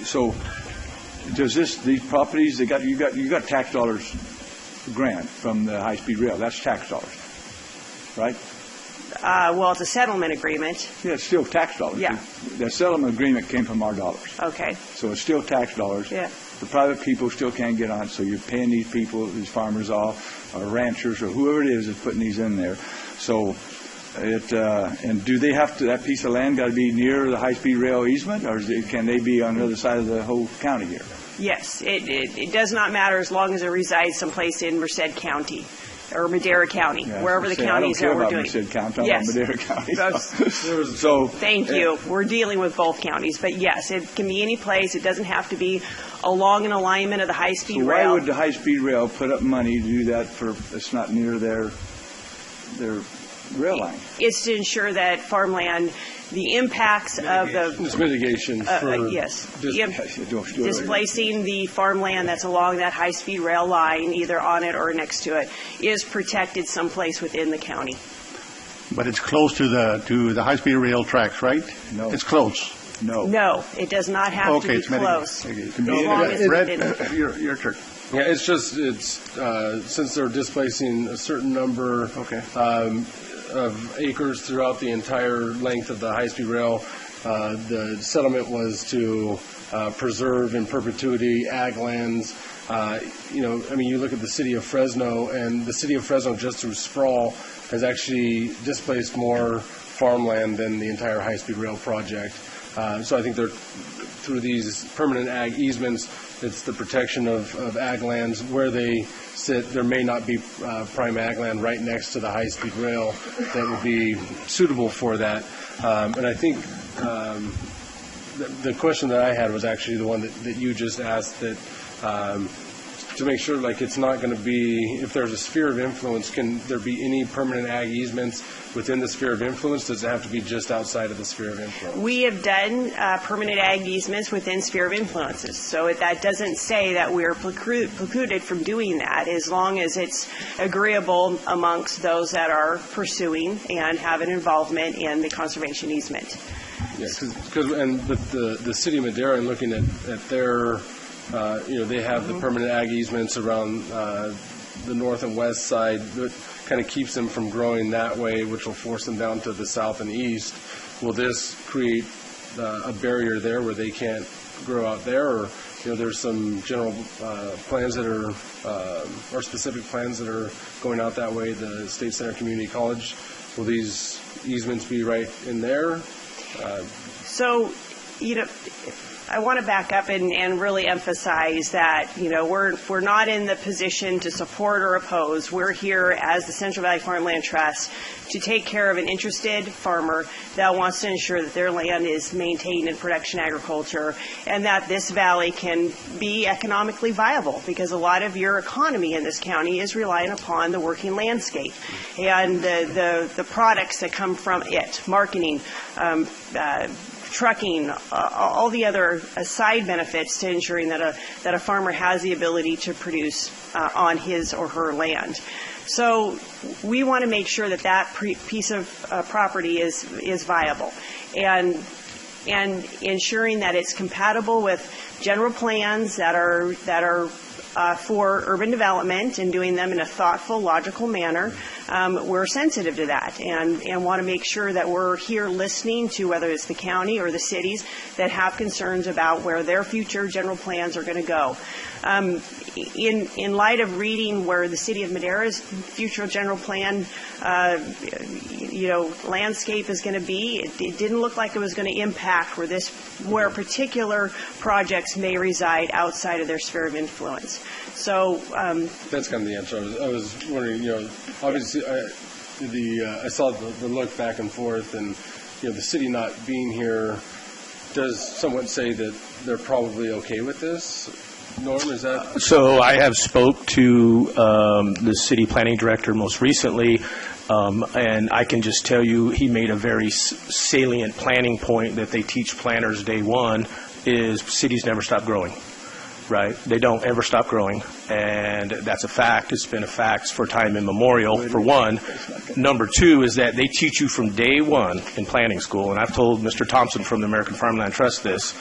So, does these properties you got tax dollars grant from the high-speed rail? That's tax dollars, right? Well, it's a settlement agreement. Yeah, it's still tax dollars. Yeah. The settlement agreement came from our dollars. Okay. So it's still tax dollars. Yeah. The private people still can't get on it, so you're paying these people, these farmers off, or ranchers, or whoever it is putting these in there. So and do they have to, that piece of land got to be near the high-speed rail easement, or can they be on the other side of the whole county here? Yes. It does not matter as long as it resides someplace in Merced County or Madera County, wherever the counties that we're doing. Merced County, yes. Madera County. So thank you. We're dealing with both counties, but yes, it can be any place. It doesn't have to be along an alignment of the high-speed rail. Why would the high-speed rail put up money to do that it's not near their rail line? It's to ensure that farmland, the impacts of the It's mitigation for displacing the farmland that's along that high-speed rail line, either on it or next to it, is protected someplace within the county. But it's close to the high-speed rail tracks, right? No. It's close. No, it does not have to be close. As long as it's your turn. Yeah, it's since they're displacing a certain number of acres throughout the entire length of the high-speed rail, the settlement was to preserve in perpetuity ag lands. You look at the city of Fresno, and the city of Fresno, just through sprawl, has actually displaced more farmland than the entire high-speed rail project. So I think through these permanent ag easements, it's the protection of ag lands where they sit. There may not be prime ag land right next to the high-speed rail that would be suitable for that. And I think the question that I had was actually the one that you just asked, that to make sure like it's not going to be, if there's a sphere of influence, can there be any permanent ag easements within the sphere of influence? Does it have to be just outside of the sphere of influence? We have done permanent ag easements within sphere of influences, so that doesn't say that we're precluded from doing that as long as it's agreeable amongst those that are pursuing and have an involvement in the conservation easement. Yeah, and with the city of Madera, and looking at their, they have the permanent ag easements around the north and west side that kind of keeps them from growing that way, which will force them down to the south and east. Will this create a barrier there where they can't grow out there, or there's some general plans that are, or specific plans that are going out that way? The State Center Community College, will these easements be right in there? So, I want to back up and really emphasize that, we're not in the position to support or oppose. We're here as the Central Valley Farmland Trust to take care of an interested farmer that wants to ensure that their land is maintained in production agriculture and that this valley can be economically viable, because a lot of your economy in this county is relying upon the working landscape and the products that come from it, marketing, trucking, all the other side benefits to ensuring that a farmer has the ability to produce on his or her land. So we want to make sure that piece of property is viable, and ensuring that it's compatible with general plans that are for urban development and doing them in a thoughtful, logical manner. We're sensitive to that and want to make sure that we're here listening to whether it's the county or the cities that have concerns about where their future general plans are going to go. In light of reading where the city of Madera's future general plan, landscape is going to be, it didn't look like it was going to impact where particular projects may reside outside of their sphere of influence. So that's kind of the answer. I was wondering, obviously, I saw the look back and forth, and the city not being here. Does someone say that they're probably okay with this? Norm, is that? So I have spoke to the city planning director most recently, and I can just tell you he made a very salient planning point that they teach planners day one is cities never stop growing. Right? They don't ever stop growing, and that's a fact. It's been a fact for time immemorial, for one. Number two is that they teach you from day one in planning school, and I've told Mr. Thompson from the American Farmland Trust this,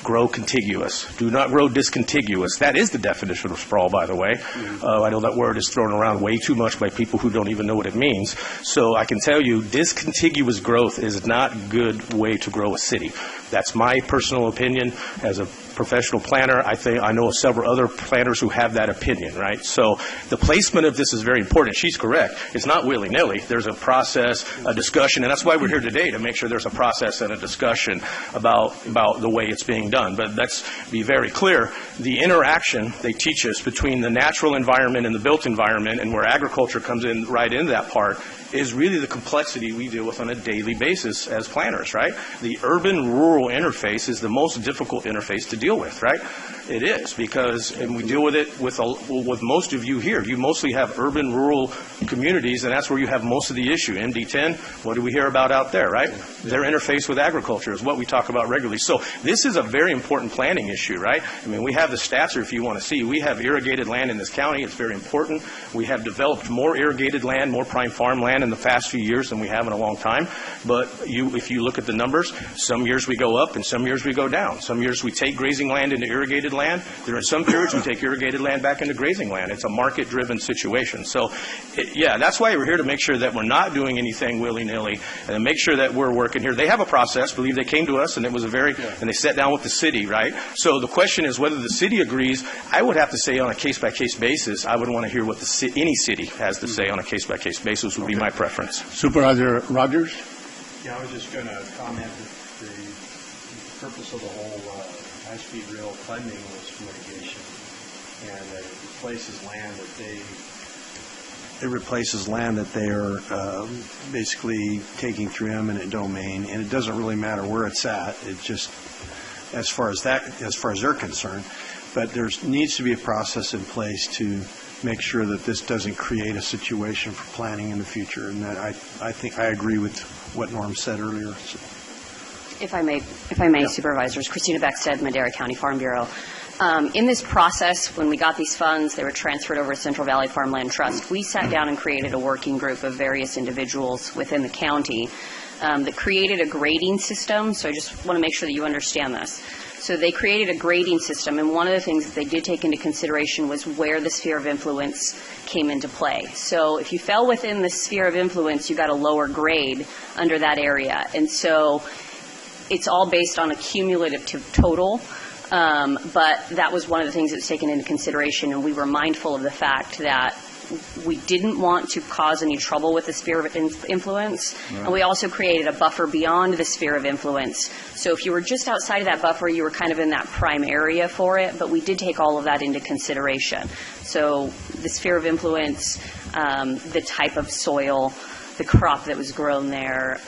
grow contiguous. Do not grow discontiguous. That is the definition of sprawl, by the way. I know that word is thrown around way too much by people who don't even know what it means. So I can tell you discontiguous growth is not a good way to grow a city. That's my personal opinion as a professional planner. I know of several other planners who have that opinion, right? So the placement of this is very important. She's correct. It's not willy-nilly. There's a process, a discussion, and that's why we're here today, to make sure there's a process and a discussion about the way it's being done. But let's be very clear. The interaction they teach us between the natural environment and the built environment, and where agriculture comes in right into that part, is really the complexity we deal with on a daily basis as planners, right? The urban-rural interface is the most difficult interface to deal with, right? It is, because, and we deal with it with most of you here. You mostly have urban-rural communities, and that's where you have most of the issue. MD10, what do we hear about out there, right? Their interface with agriculture is what we talk about regularly. So this is a very important planning issue, right? I mean, we have the stats here if you want to see. We have irrigated land in this county. It's very important. We have developed more irrigated land, more prime farm land in the past few years than we have in a long time. But if you look at the numbers, some years we go up and some years we go down. Some years we take grazing land into irrigated land. There are some periods we take irrigated land back into grazing land. It's a market-driven situation. So, that's why we're here, to make sure that we're not doing anything willy-nilly, and to make sure that we're working here. They have a process. I believe they came to us, and it was and they sat down with the city, right? So the question is whether the city agrees. I would have to say on a case-by-case basis, I would want to hear what any city has to say on a case-by-case basis would be my preference. Supervisor Rogers? Yeah, I was just going to comment that the purpose of the whole high-speed rail funding was mitigation, and it replaces land that they are basically taking through eminent domain, and it doesn't really matter where it's at. It just as far as they're concerned. But there needs to be a process in place to make sure that this doesn't create a situation for planning in the future. And that I think I agree with what Norm said earlier. So. If I may, Supervisors, Christina Beckstead, Madera County Farm Bureau. In this process, when we got these funds, they were transferred over to Central Valley Farmland Trust. We sat down and created a working group of various individuals within the county that created a grading system. So I just want to make sure that you understand this. So they created a grading system, and one of the things that they did take into consideration was where the sphere of influence came into play. So if you fell within the sphere of influence, you got a lower grade under that area. And so it's all based on a cumulative total, but that was one of the things that was taken into consideration, and we were mindful of the fact that we didn't want to cause any trouble with the sphere of influence, right. And we also created a buffer beyond the sphere of influence. So if you were just outside of that buffer, you were kind of in that prime area for it, but we did take all of that into consideration. So the sphere of influence, the type of soil, the crop that was grown there,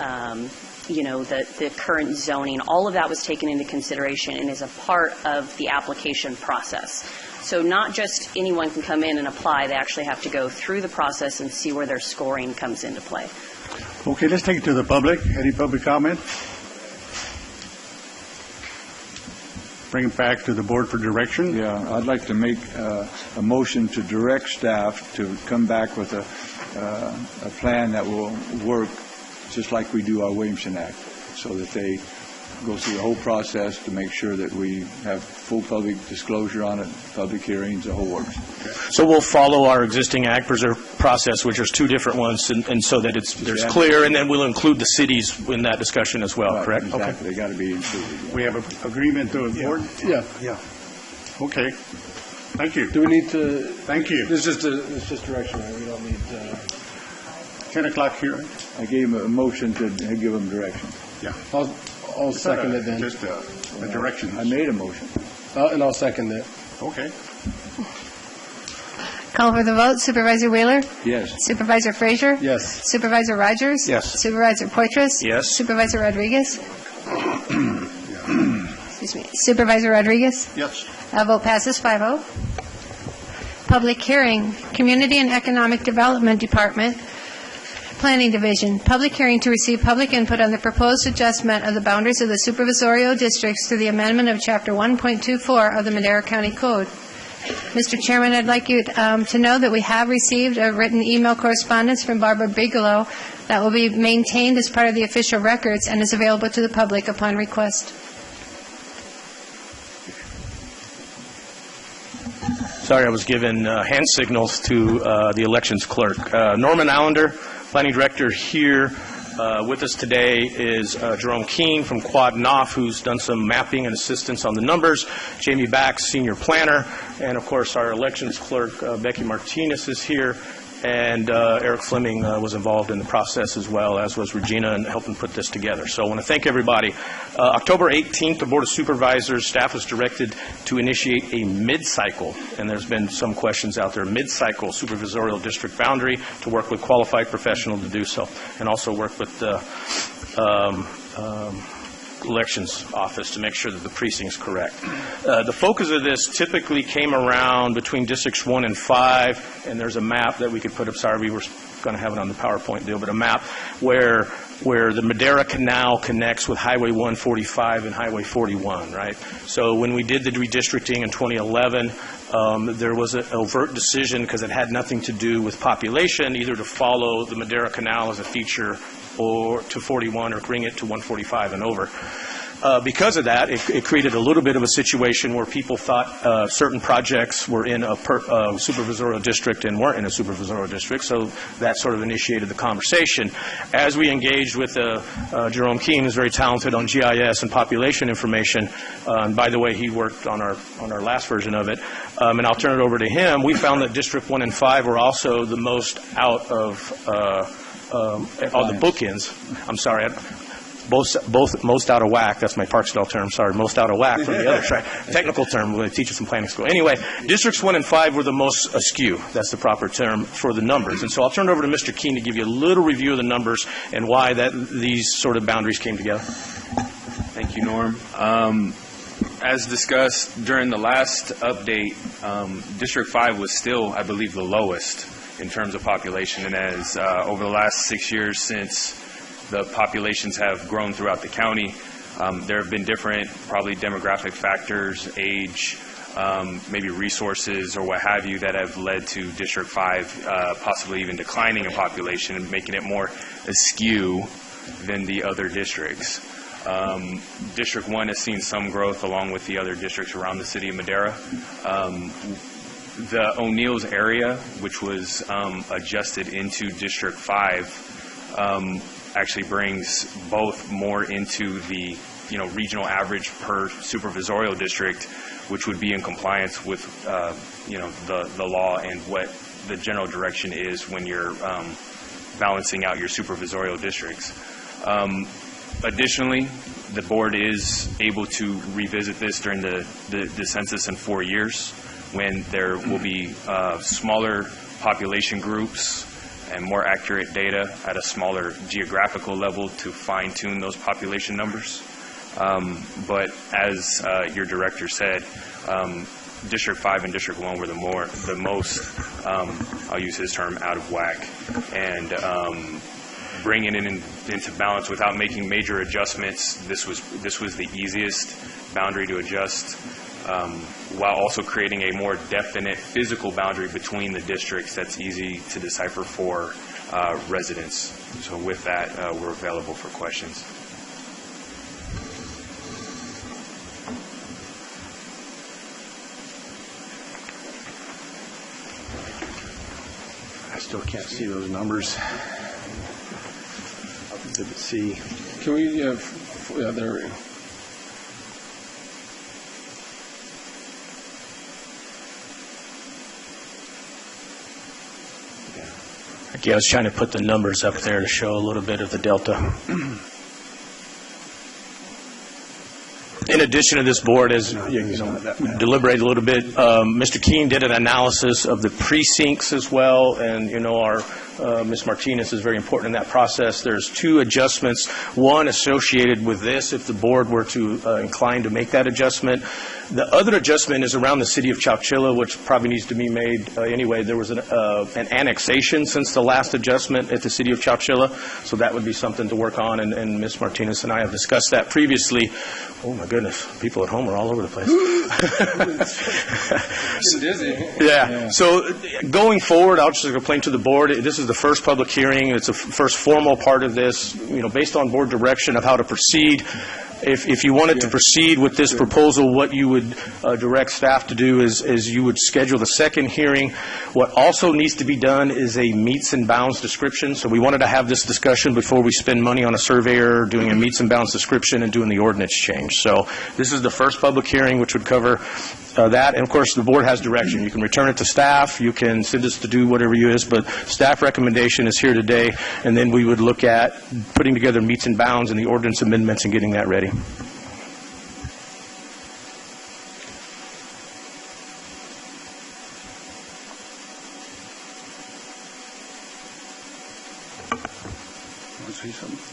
the current zoning, all of that was taken into consideration and is a part of the application process. So not just anyone can come in and apply, they actually have to go through the process and see where their scoring comes into play. Okay, let's take it to the public. Any public comment? Bring it back to the board for direction. Yeah, I'd like to make a motion to direct staff to come back with a plan that will work just like we do our Williamson Act, so that they go through the whole process to make sure that we have full public disclosure on it, public hearings, the whole works. So we'll follow our existing Ag Preserve process, which is two different ones, and so that there's clear, and then we'll include the cities in that discussion as well, right, correct? Exactly. Okay. They got to be included. Yeah. We have an agreement to the board? Yeah. Okay. Thank you. Do we need to? Thank you. It's just direction, right? We don't need 10 o'clock here. I gave a motion to give them direction. Yeah. I'll second it then. Just a direction. I made a motion. And I'll second it. Okay. Call for the vote. Supervisor Wheeler? Yes. Supervisor Frazier? Yes. Supervisor Rogers? Yes. Supervisor Poitras? Yes. Supervisor Rodriguez? Excuse me. Supervisor Rodriguez? Yes. Vote passes 5-0. Public hearing. Community and Economic Development Department. Planning Division, public hearing to receive public input on the proposed adjustment of the boundaries of the supervisorial districts through the amendment of Chapter 1.24 of the Madera County Code. Mr. Chairman, I'd like you to know that we have received a written email correspondence from Barbara Bigelow that will be maintained as part of the official records and is available to the public upon request. Sorry, I was given hand signals to the elections clerk. Norman Allender, Planning Director here. With us today is Jerome Keene from Quad Knopf, who's done some mapping and assistance on the numbers. Jamie Bax, Senior Planner. And, of course, our elections clerk, Becky Martinez, is here. And Eric Fleming was involved in the process as well, as was Regina, in helping put this together. So I want to thank everybody. October 18th, the Board of Supervisors staff was directed to initiate a mid-cycle, and there's been some questions out there, mid-cycle supervisorial district boundary to work with qualified professionals to do so, and also work with the elections office to make sure that the precinct is correct. The focus of this typically came around between districts 1 and 5, and there's a map that we could put up. Sorry, we were going to have it on the PowerPoint deal, but a map where the Madera Canal connects with Highway 145 and Highway 41, right? So when we did the redistricting in 2011, there was an overt decision, because it had nothing to do with population, either to follow the Madera Canal as a feature or to 41 or bring it to 145 and over. Because of that, it created a little bit of a situation where people thought certain projects were in a supervisorial district and weren't in a supervisorial district, so that sort of initiated the conversation. As we engaged with Jerome Keene, who's very talented on GIS and population information, and by the way, he worked on our last version of it, and I'll turn it over to him, we found that District 1 and 5 were also the most out of the bookends. I'm sorry. Both most out of whack. That's my Parksdale term. Sorry, most out of whack from the other side. Technical term. We teach us in planning school. Anyway, districts 1 and 5 were the most askew. That's the proper term for the numbers. And so I'll turn it over to Mr. Keene to give you a little review of the numbers and why these sort of boundaries came together. Thank you, Norm. as discussed during the last update, District 5 was still, I believe, the lowest in terms of population. And as over the last 6 years since the populations have grown throughout the county, there have been different, probably demographic factors, age, maybe resources or what have you, that have led to District 5 possibly even declining in population and making it more askew than the other districts. District 1 has seen some growth along with the other districts around the city of Madera. The O'Neill's area, which was adjusted into District 5, actually brings both more into the regional average per supervisorial district, which would be in compliance with the law and what the general direction is when you're balancing out your supervisorial districts. Additionally, the board is able to revisit this during the census in 4 years, when there will be smaller population groups and more accurate data at a smaller geographical level to fine-tune those population numbers. But as your director said, District 5 and District 1 were the most, I'll use his term, out of whack. And bringing it into balance without making major adjustments, this was the easiest boundary to adjust, while also creating a more definite physical boundary between the districts that's easy to decipher for residents. So with that, we're available for questions. I still can't see those numbers. Exhibit C. Can we, there we go. Okay, I was trying to put the numbers up there to show a little bit of the delta. In addition to this board, as deliberated a little bit, Mr. Keene did an analysis of the precincts as well, and our Ms. Martinez is very important in that process. There's 2 adjustments, one associated with this if the board were to incline to make that adjustment. The other adjustment is around the city of Chowchilla, which probably needs to be made anyway. There was an annexation since the last adjustment at the city of Chowchilla, so that would be something to work on, and Ms. Martinez and I have discussed that previously. Oh my goodness, people at home are all over the place. Yeah. So going forward, I'll just explain to the board, this is the first public hearing. It's the first formal part of this, based on board direction of how to proceed. If you wanted to proceed with this proposal, what you would direct staff to do is you would schedule the second hearing. What also needs to be done is a meets and bounds description. So we wanted to have this discussion before we spend money on a surveyor doing a meets and bounds description and doing the ordinance change. So this is the first public hearing, which would cover that. And of course, the board has direction. You can return it to staff. You can send us to do whatever you is. But staff recommendation is here today. And then we would look at putting together meets and bounds and the ordinance amendments and getting that ready.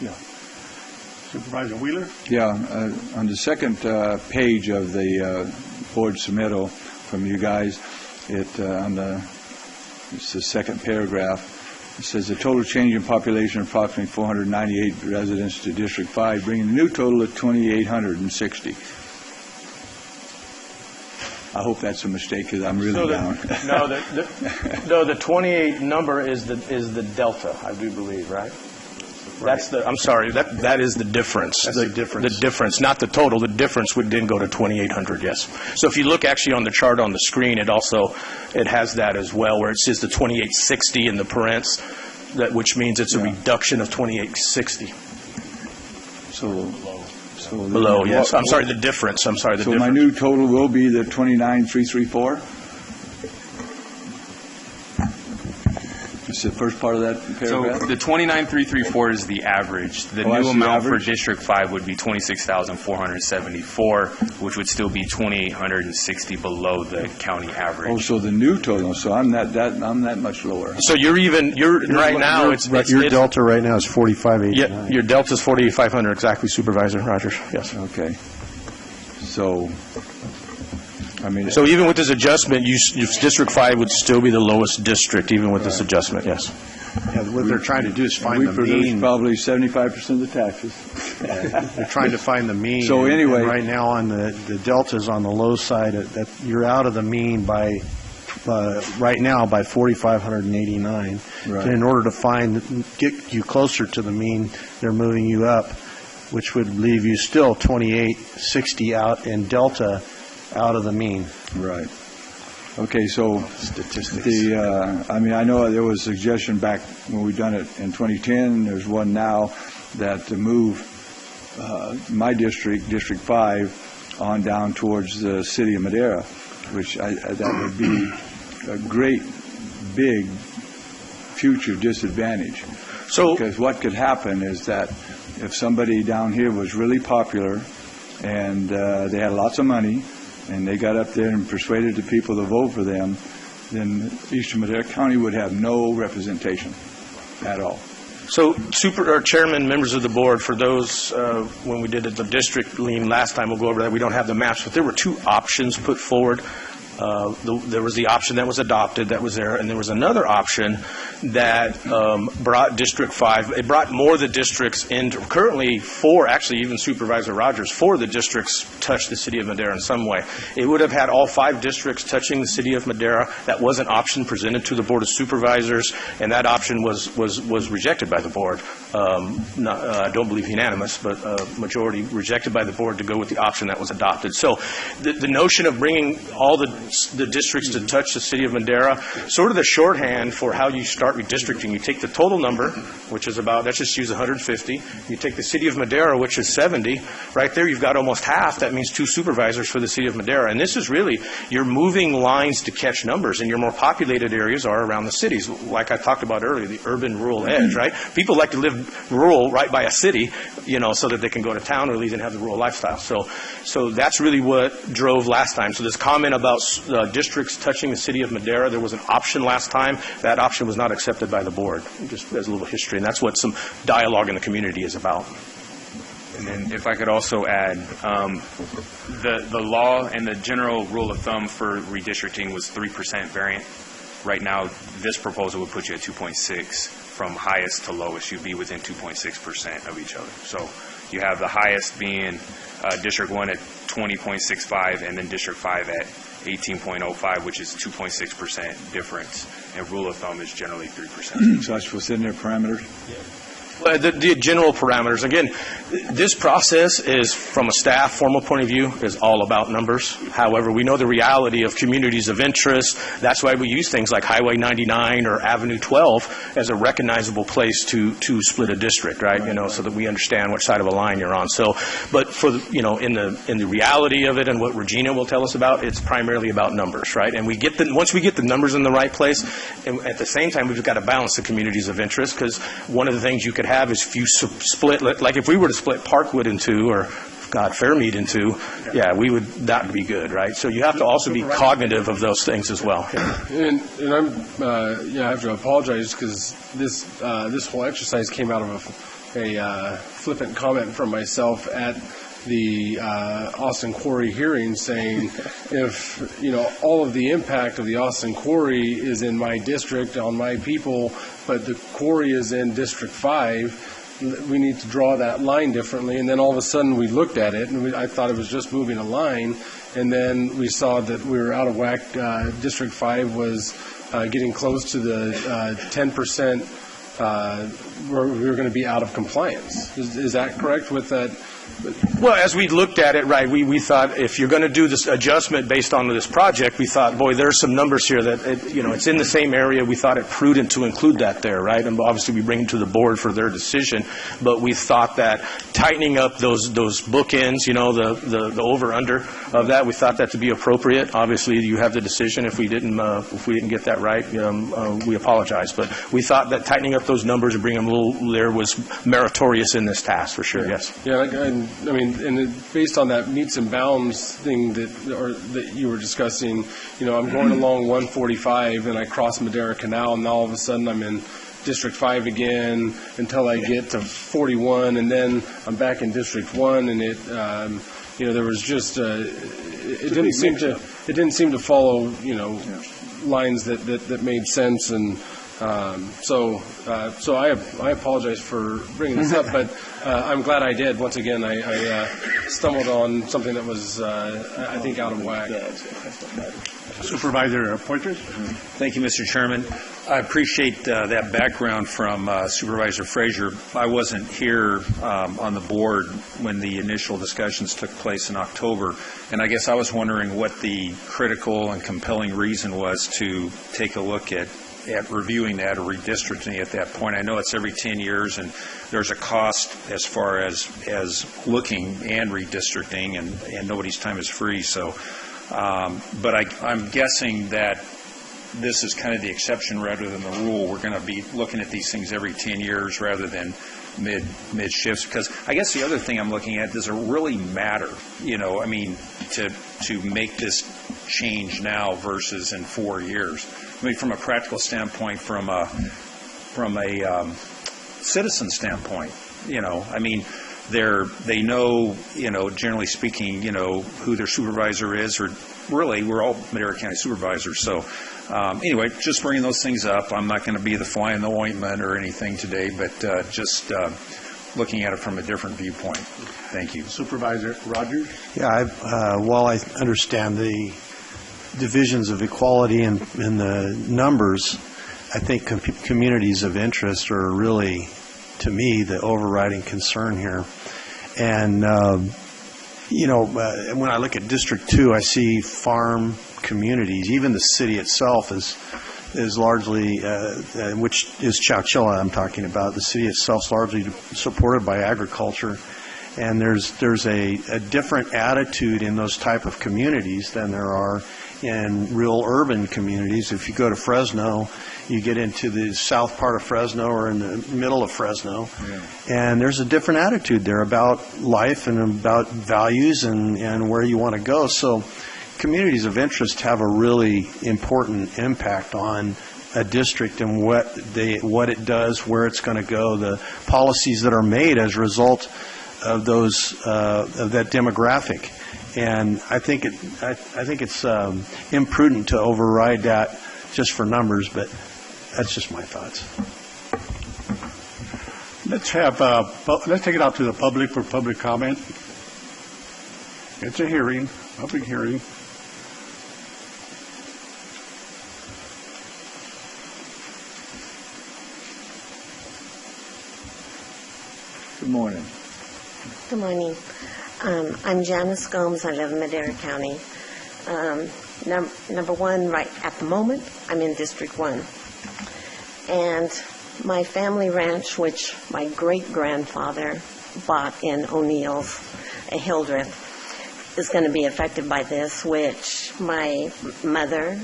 Yeah. Supervisor Wheeler? Yeah, on the second page of the board submittal from you guys, it's the second paragraph. It says the total change in population approximately 498 residents to District 5, bringing the new total of 2,860. I hope that's a mistake because I'm really down. No, the 28 number is the delta, I do believe, right? That's the. I'm sorry. That is the difference. That's the difference. The difference, not the total. The difference would then go to 2,800. Yes. So if you look actually on the chart on the screen, it has that as well, where it says the 2,860 in the parents, which means it's a reduction of 2,860. So below. Yes. I'm sorry. The difference. I'm sorry. The so difference. My new total will be the 29,334. It's the first part of that paragraph? So the 29,334 is the average. The new amount for District 5 would be 26,474, which would still be 2,860 below the county average. Oh, so the new total. So I'm that much lower. So you're right now. Your delta right now is 4,589. Yeah, your delta is 4,500 exactly, Supervisor Rogers. Yes. Okay. So, I mean... So even with this adjustment, District 5 would still be the lowest district, even with this adjustment, yes. Yeah, what they're trying to do is find the we produce mean. probably 75% of the taxes. They're trying to find the mean. So anyway, and right now on the deltas on the low side, that you're out of the mean by right now by 4,589. Right. And in order to get you closer to the mean, they're moving you up, which would leave you still 2860 out in delta out of the mean. Right. Okay, so statistics. I mean, I know there was a suggestion back when we done it in 2010. There's one now that to move my district, District 5, on down towards the city of Madera, which that would be a great, big future disadvantage. So, because what could happen is that if somebody down here was really popular and they had lots of money, and they got up there and persuaded the people to vote for them, then Eastern Madera County would have no representation at all. So, Chairman, members of the board, for those, when we did the district lean last time, we'll go over that. We don't have the maps, but there were two options put forward. There was the option that was adopted that was there, and there was another option that brought District 5. It brought more of the districts into, currently actually even Supervisor Rogers, 4 of the districts touch the city of Madera in some way. It would have had all 5 districts touching the city of Madera. That was an option presented to the Board of Supervisors, and that option was rejected by the board. I don't believe unanimous, but majority rejected by the board to go with the option that was adopted. So the notion of bringing all the districts to touch the city of Madera, sort of the shorthand for how you start redistricting. You take the total number, which is about, let's just use 150. You take the city of Madera, which is 70. Right there, you've got almost half. That means 2 supervisors for the city of Madera. And this is really, you're moving lines to catch numbers, and your more populated areas are around the cities. Like I talked about earlier, the urban-rural edge, right? People like to live rural right by a city, so that they can go to town or at least have the rural lifestyle. So that's really what drove last time. So this comment about districts touching the city of Madera, there was an option last time. That option was not accepted by the board, just as a little history. And that's what some dialogue in the community is about. And then if I could also add, the law and the general rule of thumb for redistricting was 3% variant. Right now, this proposal would put you at 2.6 from highest to lowest. You'd be within 2.6% of each other. So you have the highest being District 1 at 20.65 and then District 5 at 18.05, which is 2.6% difference. And rule of thumb is generally 3%. So that's what's in their parameters? Yeah. The general parameters. Again, this process is, from a staff formal point of view, is all about numbers. However, we know the reality of communities of interest. That's why we use things like Highway 99 or Avenue 12 as a recognizable place to split a district, right? So that we understand which side of a line you're on. So, but for in the reality of it and what Regina will tell us about, it's primarily about numbers, right? And once we get the numbers in the right place, and at the same time we've got to balance the communities of interest, because one of the things you could have is if you split, like if we were to split Parkwood in 2 or Fairmead in 2, that would be good, right? So you have to also be cognitive of those things as well. And I have to apologize because this whole exercise came out of a flippant comment from myself at the Austin Quarry hearing, saying if all of the impact of the Austin Quarry is in my district on my people, but the quarry is in District 5, we need to draw that line differently. And then all of a sudden we looked at it, and I thought it was just moving a line, and then we saw that we were out of whack. District 5 was getting close to the 10%. We were going to be out of compliance. Is that correct with that? Well, as we looked at it, right, we thought if you're going to do this adjustment based on this project, we thought, boy, there's some numbers here that, it's in the same area. We thought it prudent to include that there, right? And obviously we bring it to the board for their decision. But we thought that tightening up those bookends, the over-under of that, we thought that to be appropriate. Obviously, you have the decision. If we didn't get that right, we apologize. But we thought that tightening up those numbers and bringing them a little there was meritorious in this task, for sure, yes. Yeah, based on that meets and bounds thing that you were discussing, I'm going along 145 and I cross Madera Canal, and all of a sudden I'm in District 5 again until I get to 41, and then I'm back in District 1, and there was just it didn't seem to follow lines that made sense, and so I apologize for bringing this up, but I'm glad I did. Once again, I stumbled on something that was I think out of whack. Supervisor Poitras. Thank you, Mr. Chairman. I appreciate that background from Supervisor Frazier. I wasn't here on the board when the initial discussions took place in October, and I guess I was wondering what the critical and compelling reason was to take a look at reviewing that or redistricting at that point. I know it's every 10 years, and there's a cost as far as looking and redistricting, and nobody's time is free. So, but I'm guessing that this is kind of the exception rather than the rule. We're going to be looking at these things every 10 years rather than mid shifts, because I guess the other thing I'm looking at, does it really matter, to make this change now versus in 4 years? From a practical standpoint, from a citizen standpoint, they know, generally speaking, who their supervisor is, or really, we're all Madera County supervisors. So anyway, just bringing those things up. I'm not going to be the fly in the ointment or anything today, but just looking at it from a different viewpoint. Thank you. Supervisor Rogers? Yeah, while I understand the divisions of equality in the numbers, I think communities of interest are really, to me, the overriding concern here. And, when I look at District 2, I see farm communities. Even the city itself is largely, which is Chowchilla I'm talking about. The city itself is largely supported by agriculture. And there's a different attitude in those type of communities than there are in real urban communities. If you go to Fresno, you get into the south part of Fresno or in the middle of Fresno, and there's a different attitude there about life and about values and where you want to go. So communities of interest have a really important impact on a district and what it does, where it's going to go, the policies that are made as a result of that demographic. And I think it's imprudent to override that just for numbers, but that's just my thoughts. Let's take it out to the public for public comment. It's a hearing, public hearing. Good morning. Good morning. I'm Janice Gomes. I live in Madera County. Number one, right at the moment, I'm in District 1. And my family ranch, which my great-grandfather bought in O'Neill's, a Hildreth, is going to be affected by this, which my mother,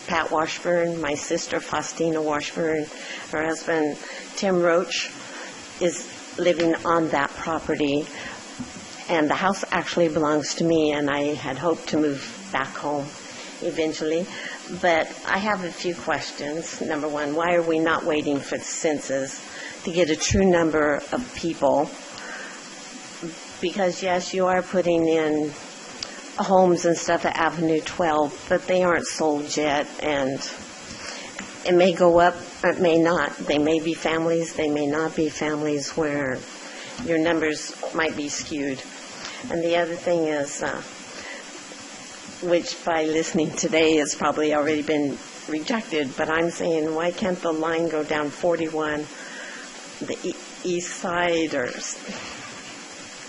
Pat Washburn, my sister, Faustina Washburn, her husband, Tim Roach, is living on that property. And the house actually belongs to me, and I had hoped to move back home eventually. But I have a few questions. Number one, why are we not waiting for the census to get a true number of people? Because, yes, you are putting in homes and stuff at Avenue 12, but they aren't sold yet, and it may go up, it may not. They may be families, they may not be families where your numbers might be skewed. And the other thing is, which by listening today has probably already been rejected, but I'm saying, why can't the line go down 41, the east side or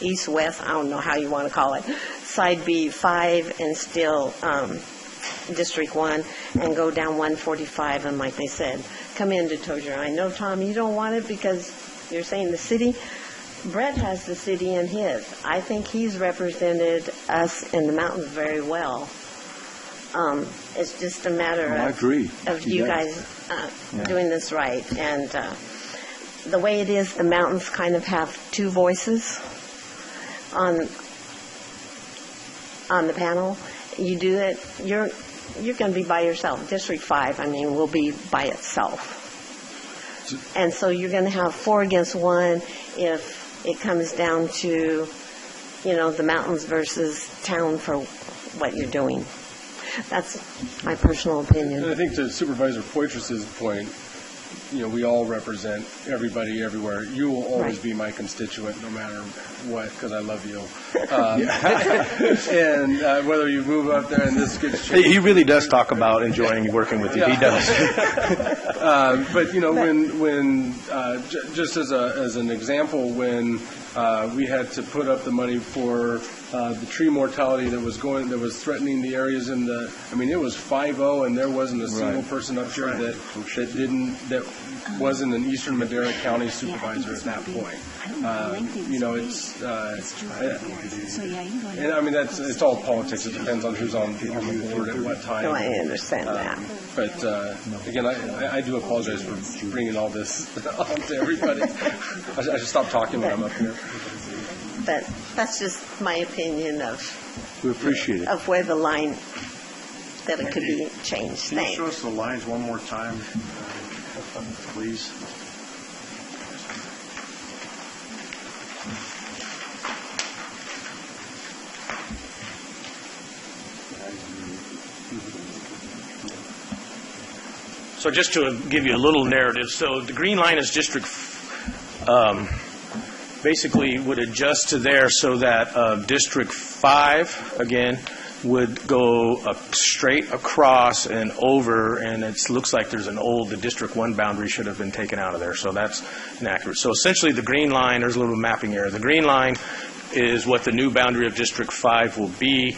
east-west, I don't know how you want to call it, side B5 and still District 1, and go down 145, and like they said, come into Tozier. I know, Tom, you don't want it because you're saying the city. Brett has the city in his. I think he's represented us in the mountains very well. It's just a matter of you guys doing this right. And the way it is, the mountains kind of have two voices on the panel. You do it, you're going to be by yourself. District 5, will be by itself. And so you're going to have 4 against 1 if it comes down to the mountains versus town for what you're doing. That's my personal opinion. And I think to Supervisor Poitras's point, we all represent everybody everywhere. You will always be my constituent no matter what, because I love you. And whether you move up there and this gets changed. He really does talk about enjoying working with you. Yeah. He does. But, when just as an example, when we had to put up the money for the tree mortality that was threatening the areas it was 5-0, and there wasn't a single person up here that wasn't an Eastern Madera County supervisor at that point. It's all politics. It depends on who's on the board at what time. No, I understand that. But again, I do apologize for bringing all this on to everybody. I should stop talking when I'm up here. But that's just my opinion of. We appreciate it. Of where the line that it could be changed. Can you show us the lines one more time, please? So just to give you a little narrative, so the green line is District basically would adjust to there so that District 5, again, would go straight across and over, and it looks like there's the District 1 boundary should have been taken out of there, so that's inaccurate. So essentially the green line, there's a little mapping error. The green line is what the new boundary of District 5 will be.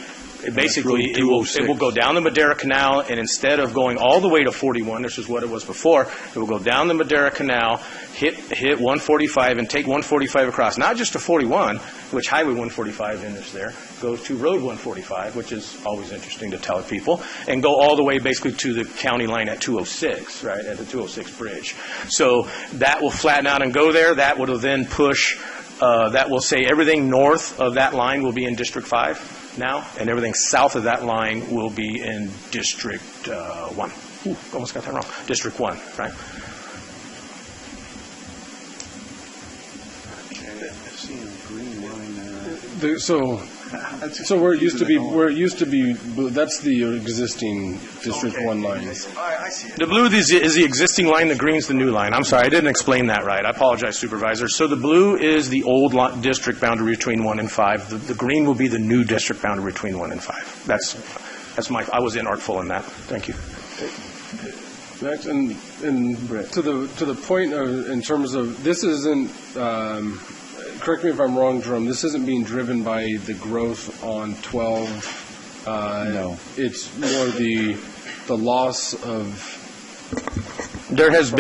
Basically, it will go down the Madera Canal, and instead of going all the way to 41, this is what it was before, it will go down the Madera Canal, hit 145, and take 145 across. Not just to 41, which Highway 145 enters there, goes to Road 145, which is always interesting to tell people, and go all the way basically to the county line at 206, right, at the 206 bridge. So that will flatten out and go there. That will then push, that will say everything north of that line will be in District 5. Now, and everything south of that line will be in District 1. Ooh, almost got that wrong. District 1, right? So where it used to be, that's the existing District 1 line. I see it. The blue is the existing line, the green's the new line. I'm sorry, I didn't explain that right. I apologize, Supervisor. So the blue is the old district boundary between 1 and 5. The green will be the new district boundary between 1 and 5. That's I was inartful in that. Thank you. Next, and to the point of, in terms of, this isn't, correct me if I'm wrong, Jerome, this isn't being driven by the growth on 12. No. It's more the loss of... There has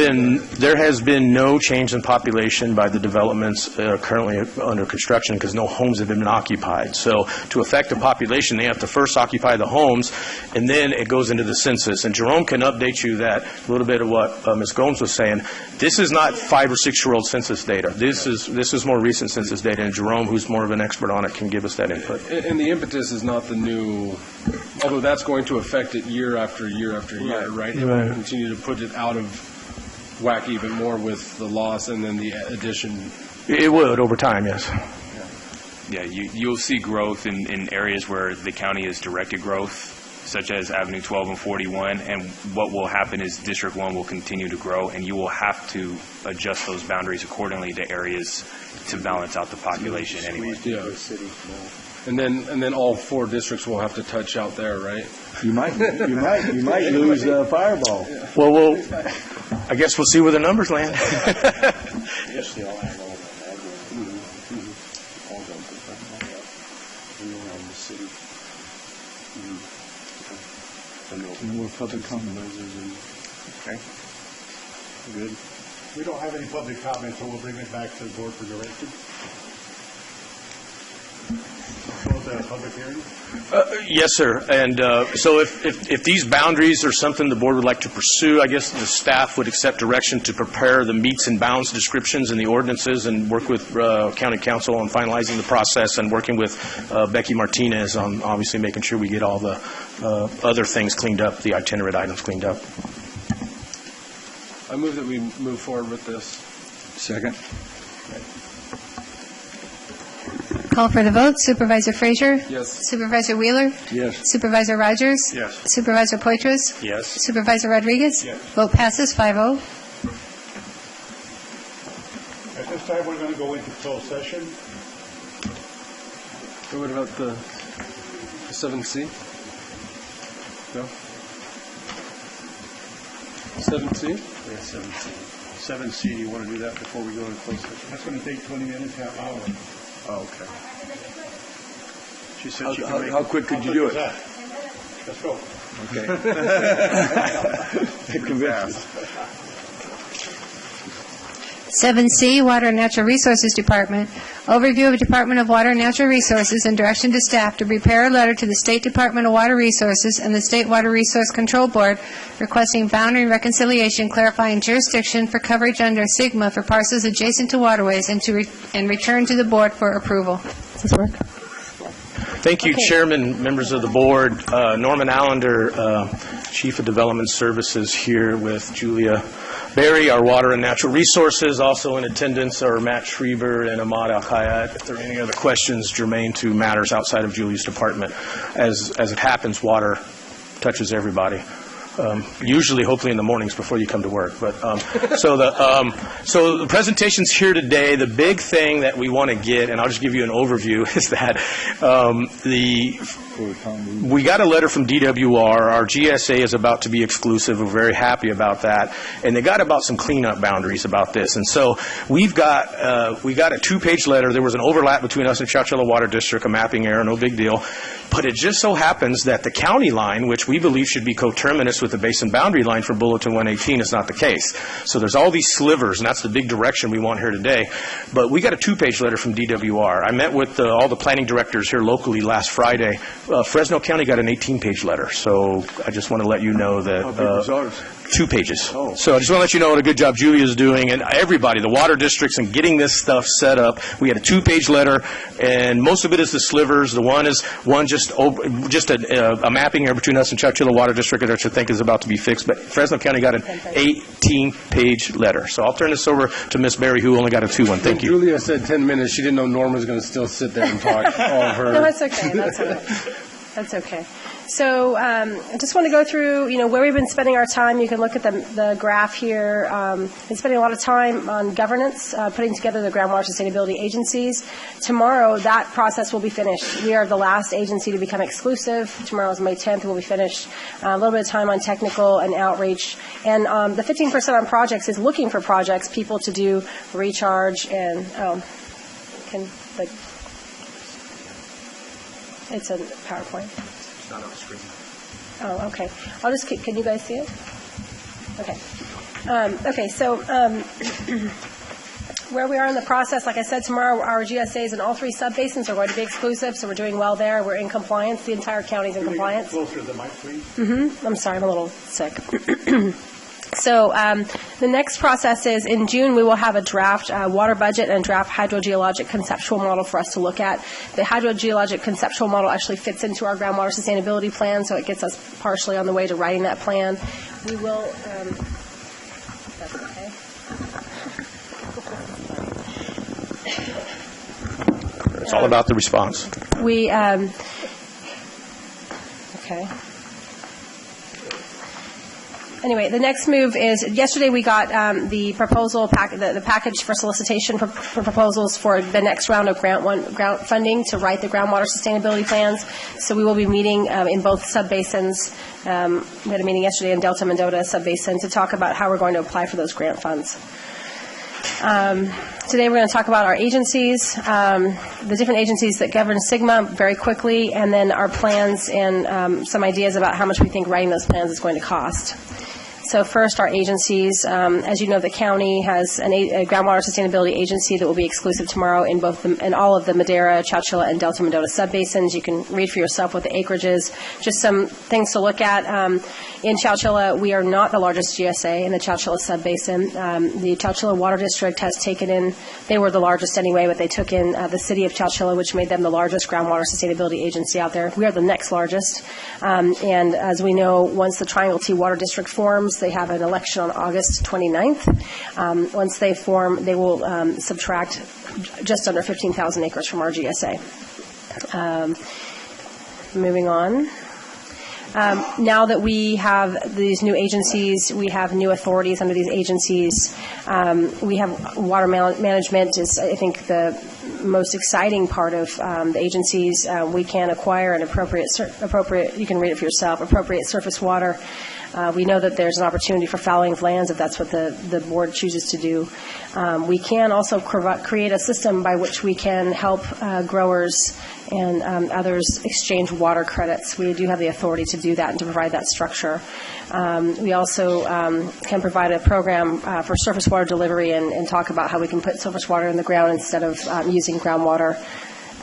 been no change in population by the developments currently under construction because no homes have been occupied. So to affect the population, they have to first occupy the homes, and then it goes into the census. And Jerome can update you that a little bit of what Ms. Gomes was saying. This is not 5 or 6 year old census data. This is more recent census data, and Jerome, who's more of an expert on it, can give us that input. And the impetus is not the new, although that's going to affect it year after year after year, right? It will continue to put it out of whack even more with the loss and then the addition. It would over time, yes. Yeah, you'll see growth in areas where the county has directed growth, such as Avenue 12 and 41, and what will happen is District 1 will continue to grow, and you will have to adjust those boundaries accordingly to areas to balance out the population anyway. Yeah. And then all 4 districts will have to touch out there, right? You might lose Fireball. Well, I guess we'll see where the numbers land. Yes, they all have all that. All around the city. No more public comment. Okay. Good. We don't have any public comment, so we'll bring it back to the board for direction. The public hearing? Yes, sir. And so if these boundaries are something the board would like to pursue, I guess the staff would accept direction to prepare the meets and bounds descriptions and the ordinances and work with county council on finalizing the process and working with Becky Martinez on obviously making sure we get all the other things cleaned up, the itinerant items cleaned up. I move that we move forward with this. Second. Call for the vote. Supervisor Frazier? Yes. Supervisor Wheeler? Yes. Supervisor Rogers? Yes. Supervisor Poitras? Yes. Supervisor Rodriguez? Yes. Vote passes 5-0. At this time, we're going to go into closed session. So what about the 7C? No? 7C? Yeah, 7C. 7C, do you want to do that before we go into closed session? That's going to take 20 minutes, half hour. Oh, okay. She said she can make How quick could you do it? Let's go. Okay. Convinced. 7C, Water and Natural Resources Department. Overview of Department of Water and Natural Resources and direction to staff to prepare a letter to the State Department of Water Resources and the State Water Resource Control Board requesting boundary reconciliation clarifying jurisdiction for coverage under SGMA for parcels adjacent to waterways and return to the board for approval. Does this work? Thank you, Chairman, members of the board. Norman Allender, Chief of Development Services, here with Julia Berry, our Water and Natural Resources. Also in attendance are Matt Schreiber and Ahmad Al-Kayat. If there are any other questions germane to matters outside of Julia's department, as it happens, water touches everybody. Usually, hopefully, in the mornings before you come to work. But so the presentation's here today. The big thing that we want to get, and I'll just give you an overview, is that we got a letter from DWR. Our GSA is about to be exclusive. We're very happy about that. And they got about some cleanup boundaries about this. And so we got a 2-page letter. There was an overlap between us and Chowchilla Water District, a mapping error, no big deal. But it just so happens that the county line, which we believe should be coterminous with the basin boundary line for Bulletin 118, is not the case. So there's all these slivers, and that's the big direction we want here today. But we got a 2-page letter from DWR. I met with all the planning directors here locally last Friday. Fresno County got an 18-page letter. So I just want to let you know that... How big was ours? 2 pages. Oh. So I just want to let you know what a good job Julia's doing, and everybody, the water districts, and getting this stuff set up. We had a 2-page letter, and most of it is the slivers. The one is just a mapping error between us and Chowchilla Water District, which I think is about to be fixed. But Fresno County got an 18-page letter. So I'll turn this over to Ms. Berry, who only got a 2-1. Thank you. Julia said 10 minutes. She didn't know Norm was going to still sit there and talk all of her. No, that's okay. That's all right. That's okay. So I just want to go through, where we've been spending our time. You can look at the graph here. Been spending a lot of time on governance, putting together the groundwater sustainability agencies. Tomorrow, that process will be finished. We are the last agency to become exclusive. Tomorrow is May 10th. We'll be finished. A little bit of time on technical and outreach. And the 15% on projects is looking for projects, people to do recharge and, it's a PowerPoint. It's not on the screen. Oh, okay. Can you guys see it? Okay. So where we are in the process, like I said, tomorrow our GSAs in all 3 subbasins are going to be exclusive, so we're doing well there. We're in compliance. The entire county is in compliance. Closer to the mic, please. Mm-hmm. I'm sorry, I'm a little sick. So the next process is in June we will have a draft water budget and draft hydrogeologic conceptual model for us to look at. The hydrogeologic conceptual model actually fits into our groundwater sustainability plan, so it gets us partially on the way to writing that plan. We will. That's okay. It's all about the response. We. Okay. Anyway, the next move is, yesterday we got the proposal, the package for solicitation for proposals for the next round of grant funding to write the groundwater sustainability plans. So we will be meeting in both subbasins. We had a meeting yesterday in Delta Mendota subbasin to talk about how we're going to apply for those grant funds. Today we're going to talk about our agencies, the different agencies that govern SGMA very quickly, and then our plans and some ideas about how much we think writing those plans is going to cost. So first, our agencies. As you know, the county has a groundwater sustainability agency that will be exclusive tomorrow in all of the Madera, Chowchilla, and Delta Mendota subbasins. You can read for yourself what the acreage is. Just some things to look at. In Chowchilla, we are not the largest GSA in the Chowchilla subbasin. The Chowchilla Water District has taken in, they were the largest anyway, but they took in the city of Chowchilla, which made them the largest groundwater sustainability agency out there. We are the next largest. And as we know, once the Triangle T Water District forms, States. They have an election on August 29th. Once they form, they will subtract just under 15,000 acres from our GSA. Moving on. Now that we have these new agencies, we have new authorities under these agencies. We have water management is, I think, the most exciting part of the agencies. We can acquire an appropriate, you can read it for yourself, appropriate surface water. We know that there's an opportunity for fallowing of lands if that's what the board chooses to do. We can also create a system by which we can help growers and others exchange water credits. We do have the authority to do that and to provide that structure. We also can provide a program for surface water delivery and talk about how we can put surface water in the ground instead of using groundwater.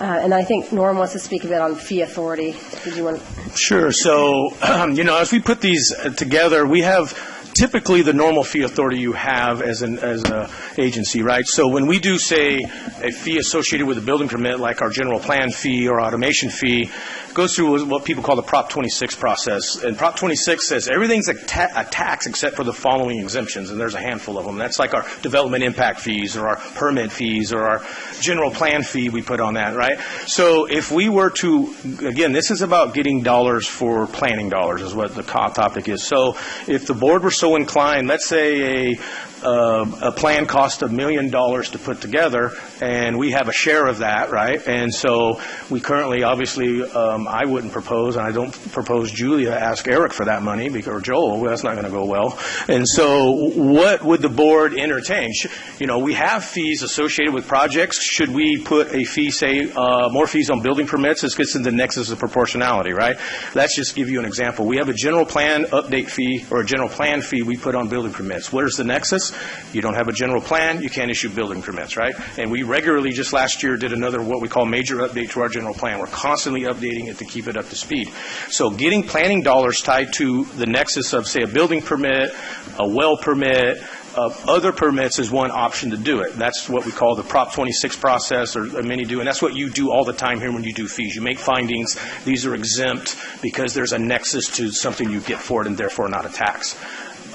And I think Norm wants to speak a bit on fee authority. Did you want? Sure. So, as we put these together, we have typically the normal fee authority you have as an agency, right? So when we do, say, a fee associated with a building permit, like our general plan fee or automation fee, goes through what people call the Prop 26 process. And Prop 26 says everything's a tax except for the following exemptions, and there's a handful of them. That's like our development impact fees or our permit fees or our general plan fee we put on that, right? So if we were to, again, this is about getting dollars for planning dollars is what the topic is. So if the board were so inclined, let's say a plan cost $1 million to put together, and we have a share of that, right? And so we currently, obviously, I wouldn't propose, and I don't propose Julia ask Eric for that money, or Joel. Well, that's not going to go well. And so what would the board entertain? We have fees associated with projects. Should we put a fee, say, more fees on building permits? This gets into the nexus of proportionality, right? Let's just give you an example. We have a general plan update fee or a general plan fee we put on building permits. Where's the nexus? You don't have a general plan, you can't issue building permits, right? And we regularly, just last year, did another what we call major update to our general plan. We're constantly updating it to keep it up to speed. So getting planning dollars tied to the nexus of, say, a building permit, a well permit, other permits is one option to do it. That's what we call the Prop 26 process, or many do, and that's what you do all the time here when you do fees. You make findings. These are exempt because there's a nexus to something you get for it and therefore not a tax.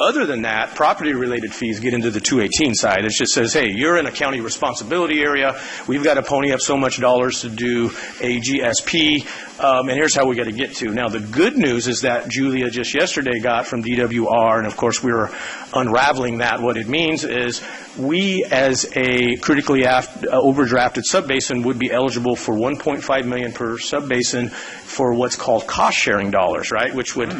Other than that, property-related fees get into the 218 side. It just says, hey, you're in a county responsibility area. We've got to pony up so much dollars to do a GSP, and here's how we got to get to. Now, the good news is that Julia just yesterday got from DWR, and of course we were unraveling that. What it means is we, as a critically overdrafted subbasin, would be eligible for $1.5 million per subbasin for what's called cost-sharing dollars, right? Which would,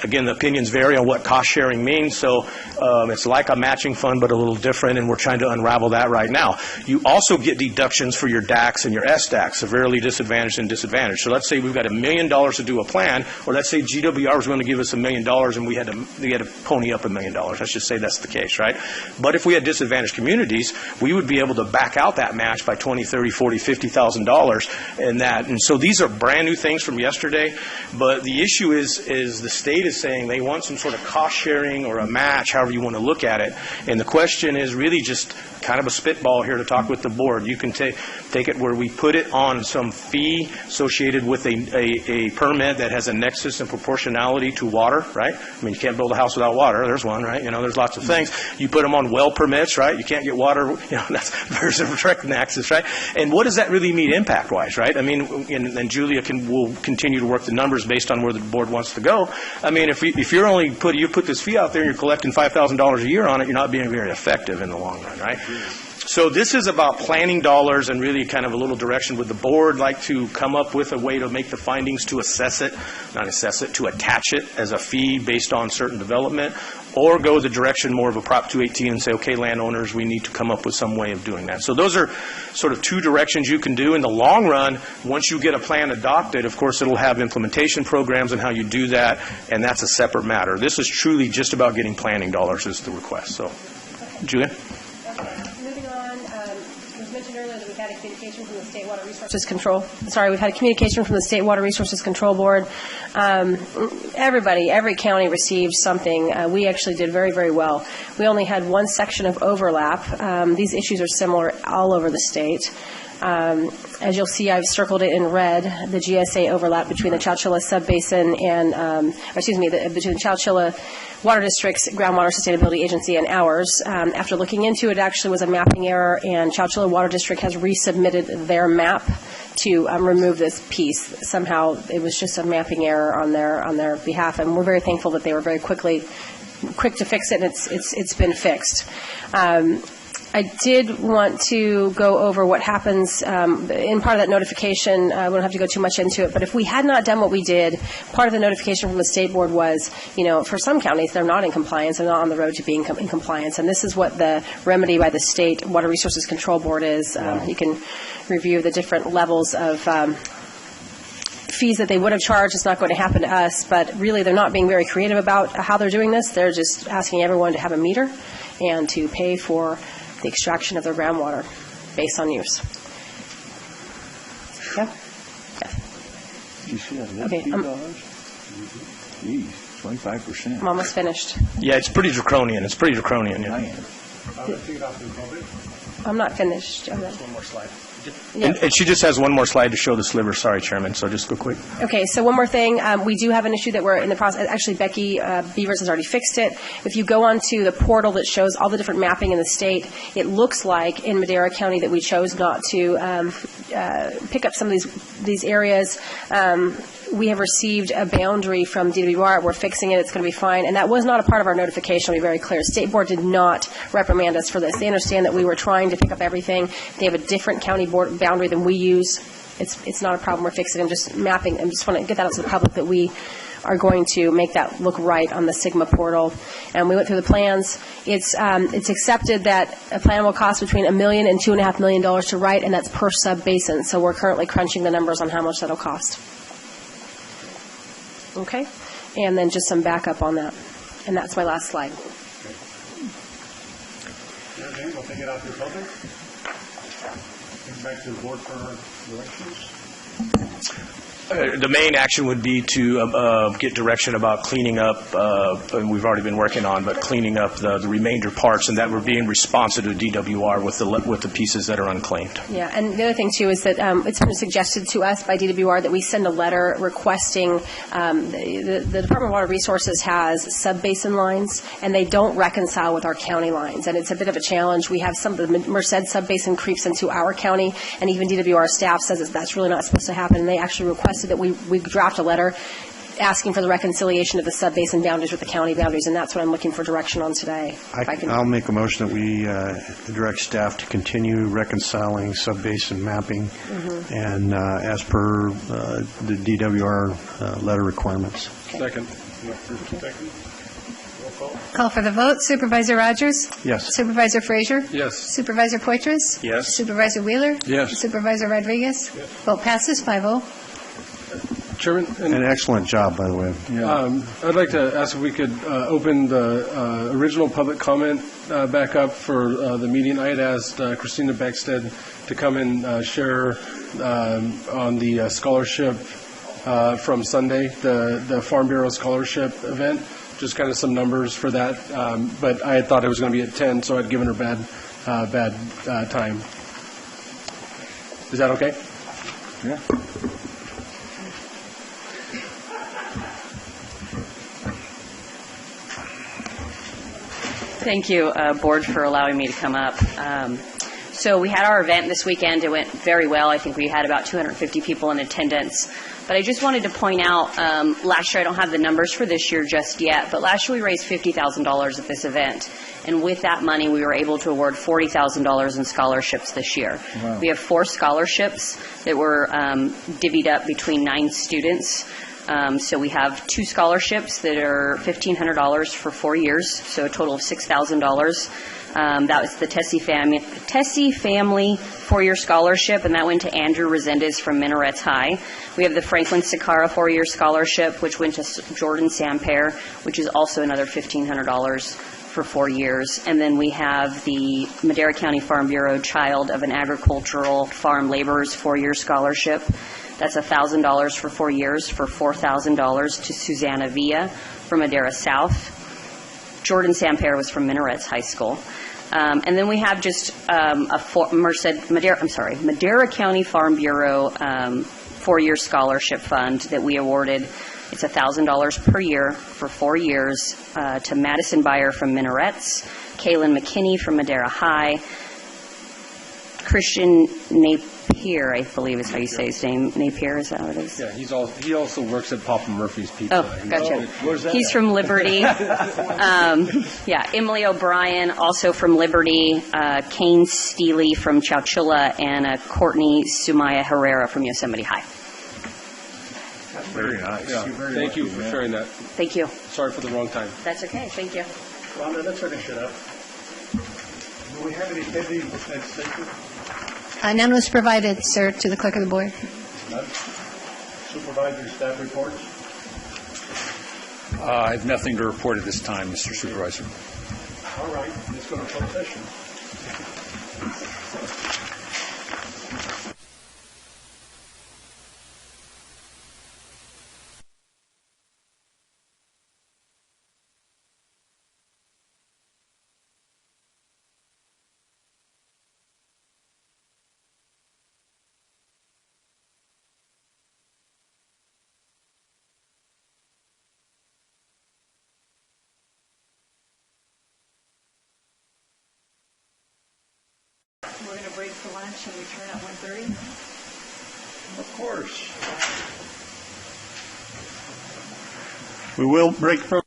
again, the opinions vary on what cost-sharing means. So it's like a matching fund, but a little different, and we're trying to unravel that right now. You also get deductions for your DACs and your SDACs, severely disadvantaged and disadvantaged. So let's say we've got $1 million to do a plan, or let's say GWR was going to give us $1 million, and we had to pony up $1 million. Let's just say that's the case, right? But if we had disadvantaged communities, we would be able to back out that match by $20,000, $30,000, $40,000, $50,000 in that. And so these are brand new things from yesterday. But the issue is the state is saying they want some sort of cost sharing or a match, however you want to look at it. And the question is really just kind of a spitball here to talk with the board. You can take it where we put it on some fee associated with a permit that has a nexus and proportionality to water, right? I mean, you can't build a house without water. There's one, right? There's lots of things. You put them on well permits, right? You can't get water. There's a direct nexus, right? And what does that really mean impact-wise, right? I mean, and Julia will continue to work the numbers based on where the board wants to go. I mean, if you're only you put this fee out there and you're collecting $5,000 a year on it, you're not being very effective in the long run, right? So this is about planning dollars and really kind of a little direction. Would the board like to come up with a way to make the findings to to attach it as a fee based on certain development, or go the direction more of a Prop 218 and say, okay, landowners, we need to come up with some way of doing that. So those are sort of two directions you can do. In the long run, once you get a plan adopted, of course, it'll have implementation programs and how you do that, and that's a separate matter. This is truly just about getting planning dollars is the request. So, Julia? Moving on, it was mentioned earlier that we've had a communication from the State Water Resources Control. We've had a communication from the State Water Resources Control Board. Every county received something. We actually did very, very well. We only had one section of overlap. These issues are similar all over the state. As you'll see, I've circled it in red, the GSA overlap between the Chowchilla Subbasin and, between Chowchilla Water District's Groundwater Sustainability Agency and ours. After looking into it, actually was a mapping error, and Chowchilla Water District has resubmitted their map to remove this piece. Somehow, it was just a mapping error on their behalf, and we're very thankful that they were very quick to fix it, and it's been fixed. I did want to go over what happens in part of that notification. We don't have to go too much into it, but if we had not done what we did, part of the notification from the State Board was, for some counties, they're not in compliance. They're not on the road to being in compliance, and this is what the remedy by the State Water Resources Control Board is. You can review the different levels of fees that they would have charged. It's not going to happen to us, but really they're not being very creative about how they're doing this. They're just asking everyone to have a meter and to pay for the extraction of their groundwater based on use. Yeah? Did you see that? Okay. Geez, 25%. I'm almost finished. Yeah, it's pretty draconian. Yeah. I'm not finished. Okay. One more slide. Yeah. And she just has one more slide to show the sliver. Sorry, Chairman, so just go quick. Okay, so one more thing. We do have an issue that we're in the process. Actually, Becky Beavers has already fixed it. If you go onto the portal that shows all the different mapping in the state, it looks like in Madera County that we chose not to pick up some of these areas. We have received a boundary from DWR. We're fixing it. It's going to be fine. And that was not a part of our notification, I'll be very clear. State Board did not reprimand us for this. They understand that we were trying to pick up everything. They have a different county board boundary than we use. It's not a problem. We're fixing it. I'm just mapping. I just want to get that out to the public that we are going to make that look right on the Sigma portal. And we went through the plans. It's accepted that a plan will cost between $1 million and $2.5 million to write, and that's per sub-basin. So we're currently crunching the numbers on how much that'll cost. Okay, and then just some backup on that. And that's my last slide. Okay, we'll take it out to the public. Back to the board for directions. The main action would be to get direction about cleaning up, and we've already been working on, but cleaning up the remainder parts, and that we're being responsive to DWR with the pieces that are unclaimed. Yeah, and the other thing, too, is that it's been suggested to us by DWR that we send a letter requesting, the Department of Water Resources has sub-basin lines, and they don't reconcile with our county lines, and it's a bit of a challenge. We have some of the Merced sub-basin creeps into our county, and even DWR staff says that's really not supposed to happen, and they actually requested that we draft a letter asking for the reconciliation of the sub-basin boundaries with the county boundaries, and that's what I'm looking for direction on today. I'll make a motion that we direct staff to continue reconciling sub-basin mapping and as per the DWR letter requirements. Second. Call for the vote. Supervisor Rogers? Yes. Supervisor Frazier? Yes. Supervisor Poitras? Yes. Supervisor Wheeler? Yes. Supervisor Rodriguez? Vote passes 5-0. Chairman, An excellent job, by the way. I'd like to ask if we could open the original public comment back up for the meeting. I had asked Christina Beckstead to come and share on the scholarship from Sunday, the Farm Bureau Scholarship event, just kind of some numbers for that. But I had thought it was going to be at 10, so I'd given her bad time. Is that okay? Yeah. Thank you, Board, for allowing me to come up. So we had our event this weekend. It went very well. I think we had about 250 people in attendance. But I just wanted to point out, last year, I don't have the numbers for this year just yet, but last year we raised $50,000 at this event. And with that money, we were able to award $40,000 in scholarships this year. Wow. We have 4 scholarships that were divvied up between 9 students. So we have 2 scholarships that are $1,500 for 4 years, so a total of $6,000. That was the Tessie Family 4-year scholarship, and that went to Andrew Resendez from Minarets High. We have the Franklin Sakara 4-year scholarship, which went to Jordan Samper, which is also another $1,500 for 4 years. And then we have the Madera County Farm Bureau Child of an Agricultural Farm Laborers 4-year scholarship. That's $1,000 for 4 years for $4,000 to Susanna Villa from Madera South. Jordan Samper was from Minarets High School. And then we have just Madera County Farm Bureau 4-year scholarship fund that we awarded. It's $1,000 per year for 4 years to Madison Byer from Minarets, Kaylin McKinney from Madera High, Christian Napier, I believe is how you say his name. Napier, is that what it is? Yeah, he also works at Papa Murphy's Pizza. Oh, gotcha. Where's that He's at? from Liberty. Emily O'Brien, also from Liberty. Kane Steely from Chowchilla, and Courtney Sumaya Herrera from Yosemite High. Very nice. Yeah, thank you for sharing that. Thank you. Sorry for the wrong time. That's okay. Thank you. Rhonda, let's finish it up. Do we have any pending legislation? None was provided, sir, to the clerk of the board. None. Supervisor staff reports? I have nothing to report at this time, Mr. Supervisor. All right, let's go to closed session. We're going to break for lunch and return at 1:30. Of course. We will break for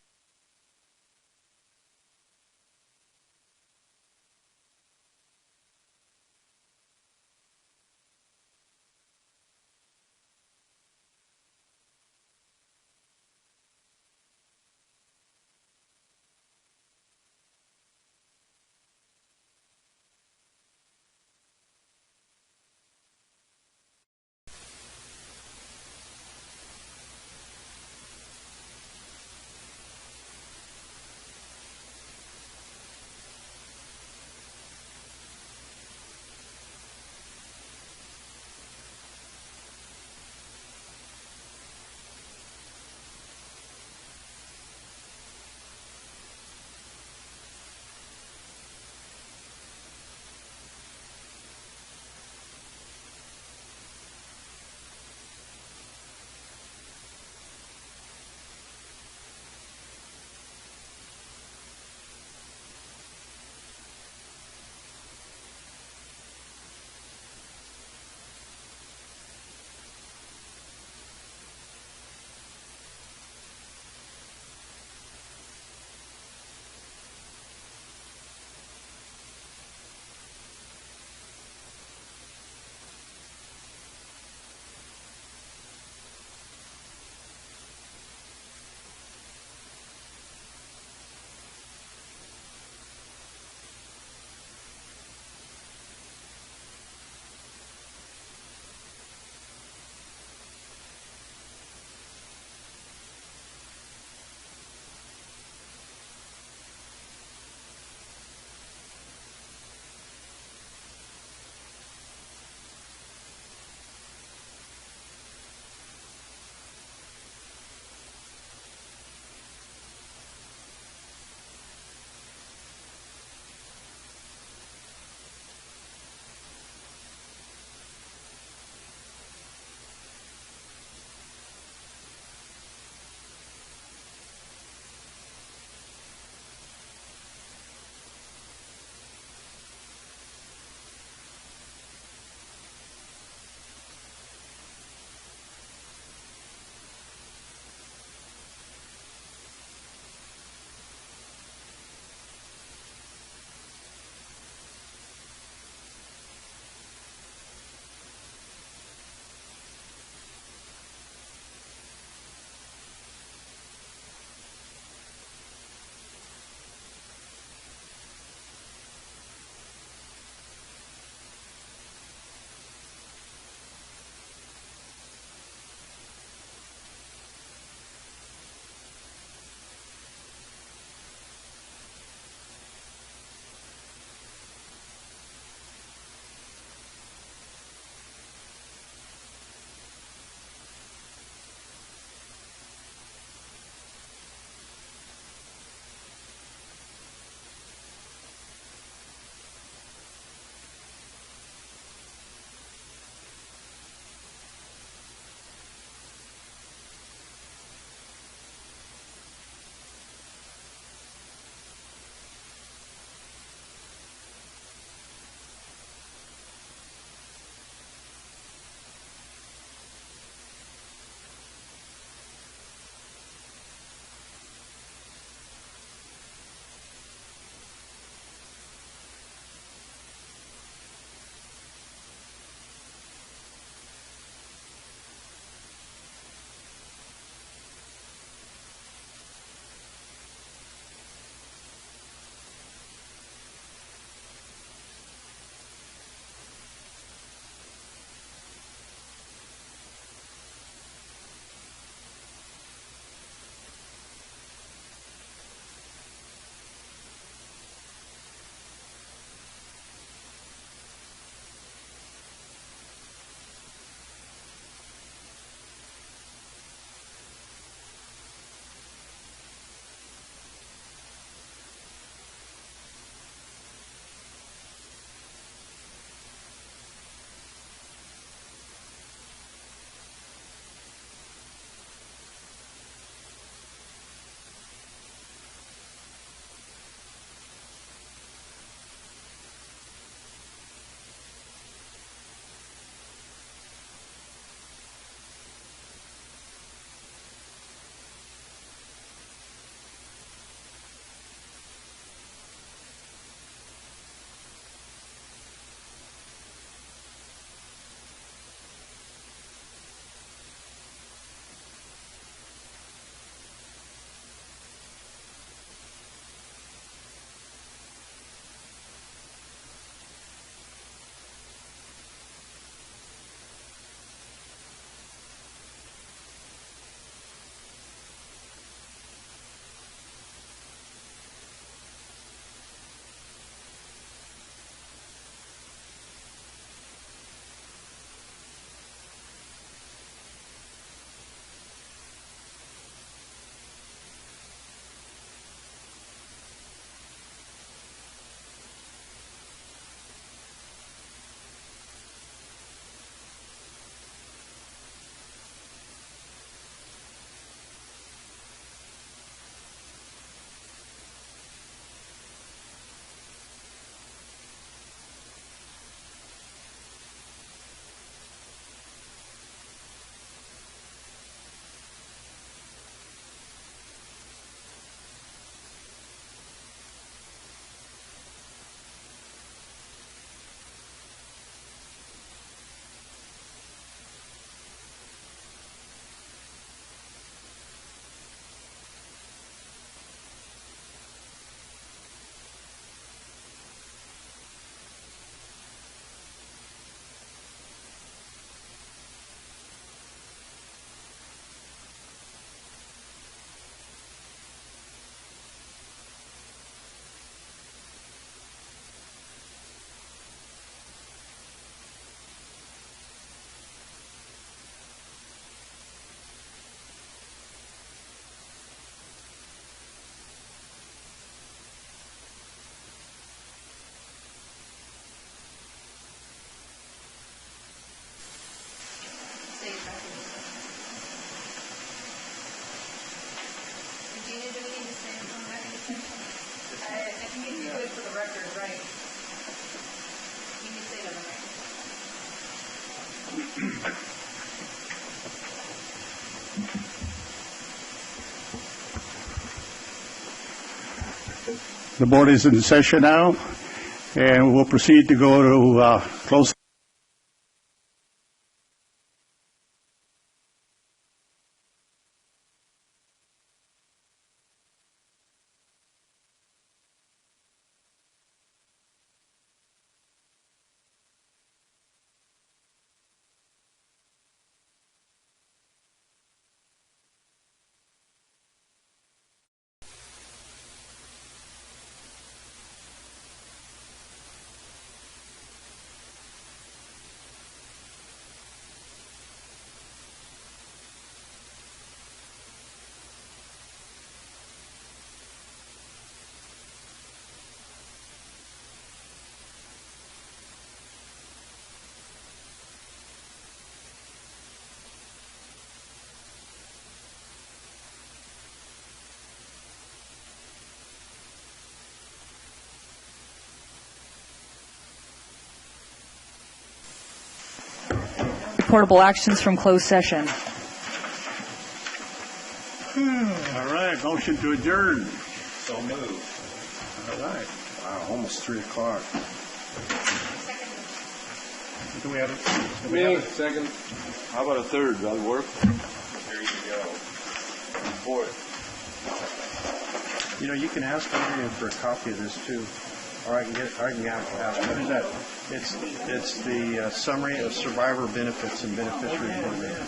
The board is in session now, and we'll proceed to go to close. Reportable actions from closed session. All right, motion to adjourn. So moved. All right. Wow, almost 3 o'clock. Do we have it? Me, second. How about a third? That'll work. There you go. Fourth. You know, you can ask Adrian for a copy of this too, or I can ask. What is that? It's the summary of survivor benefits and beneficiary program.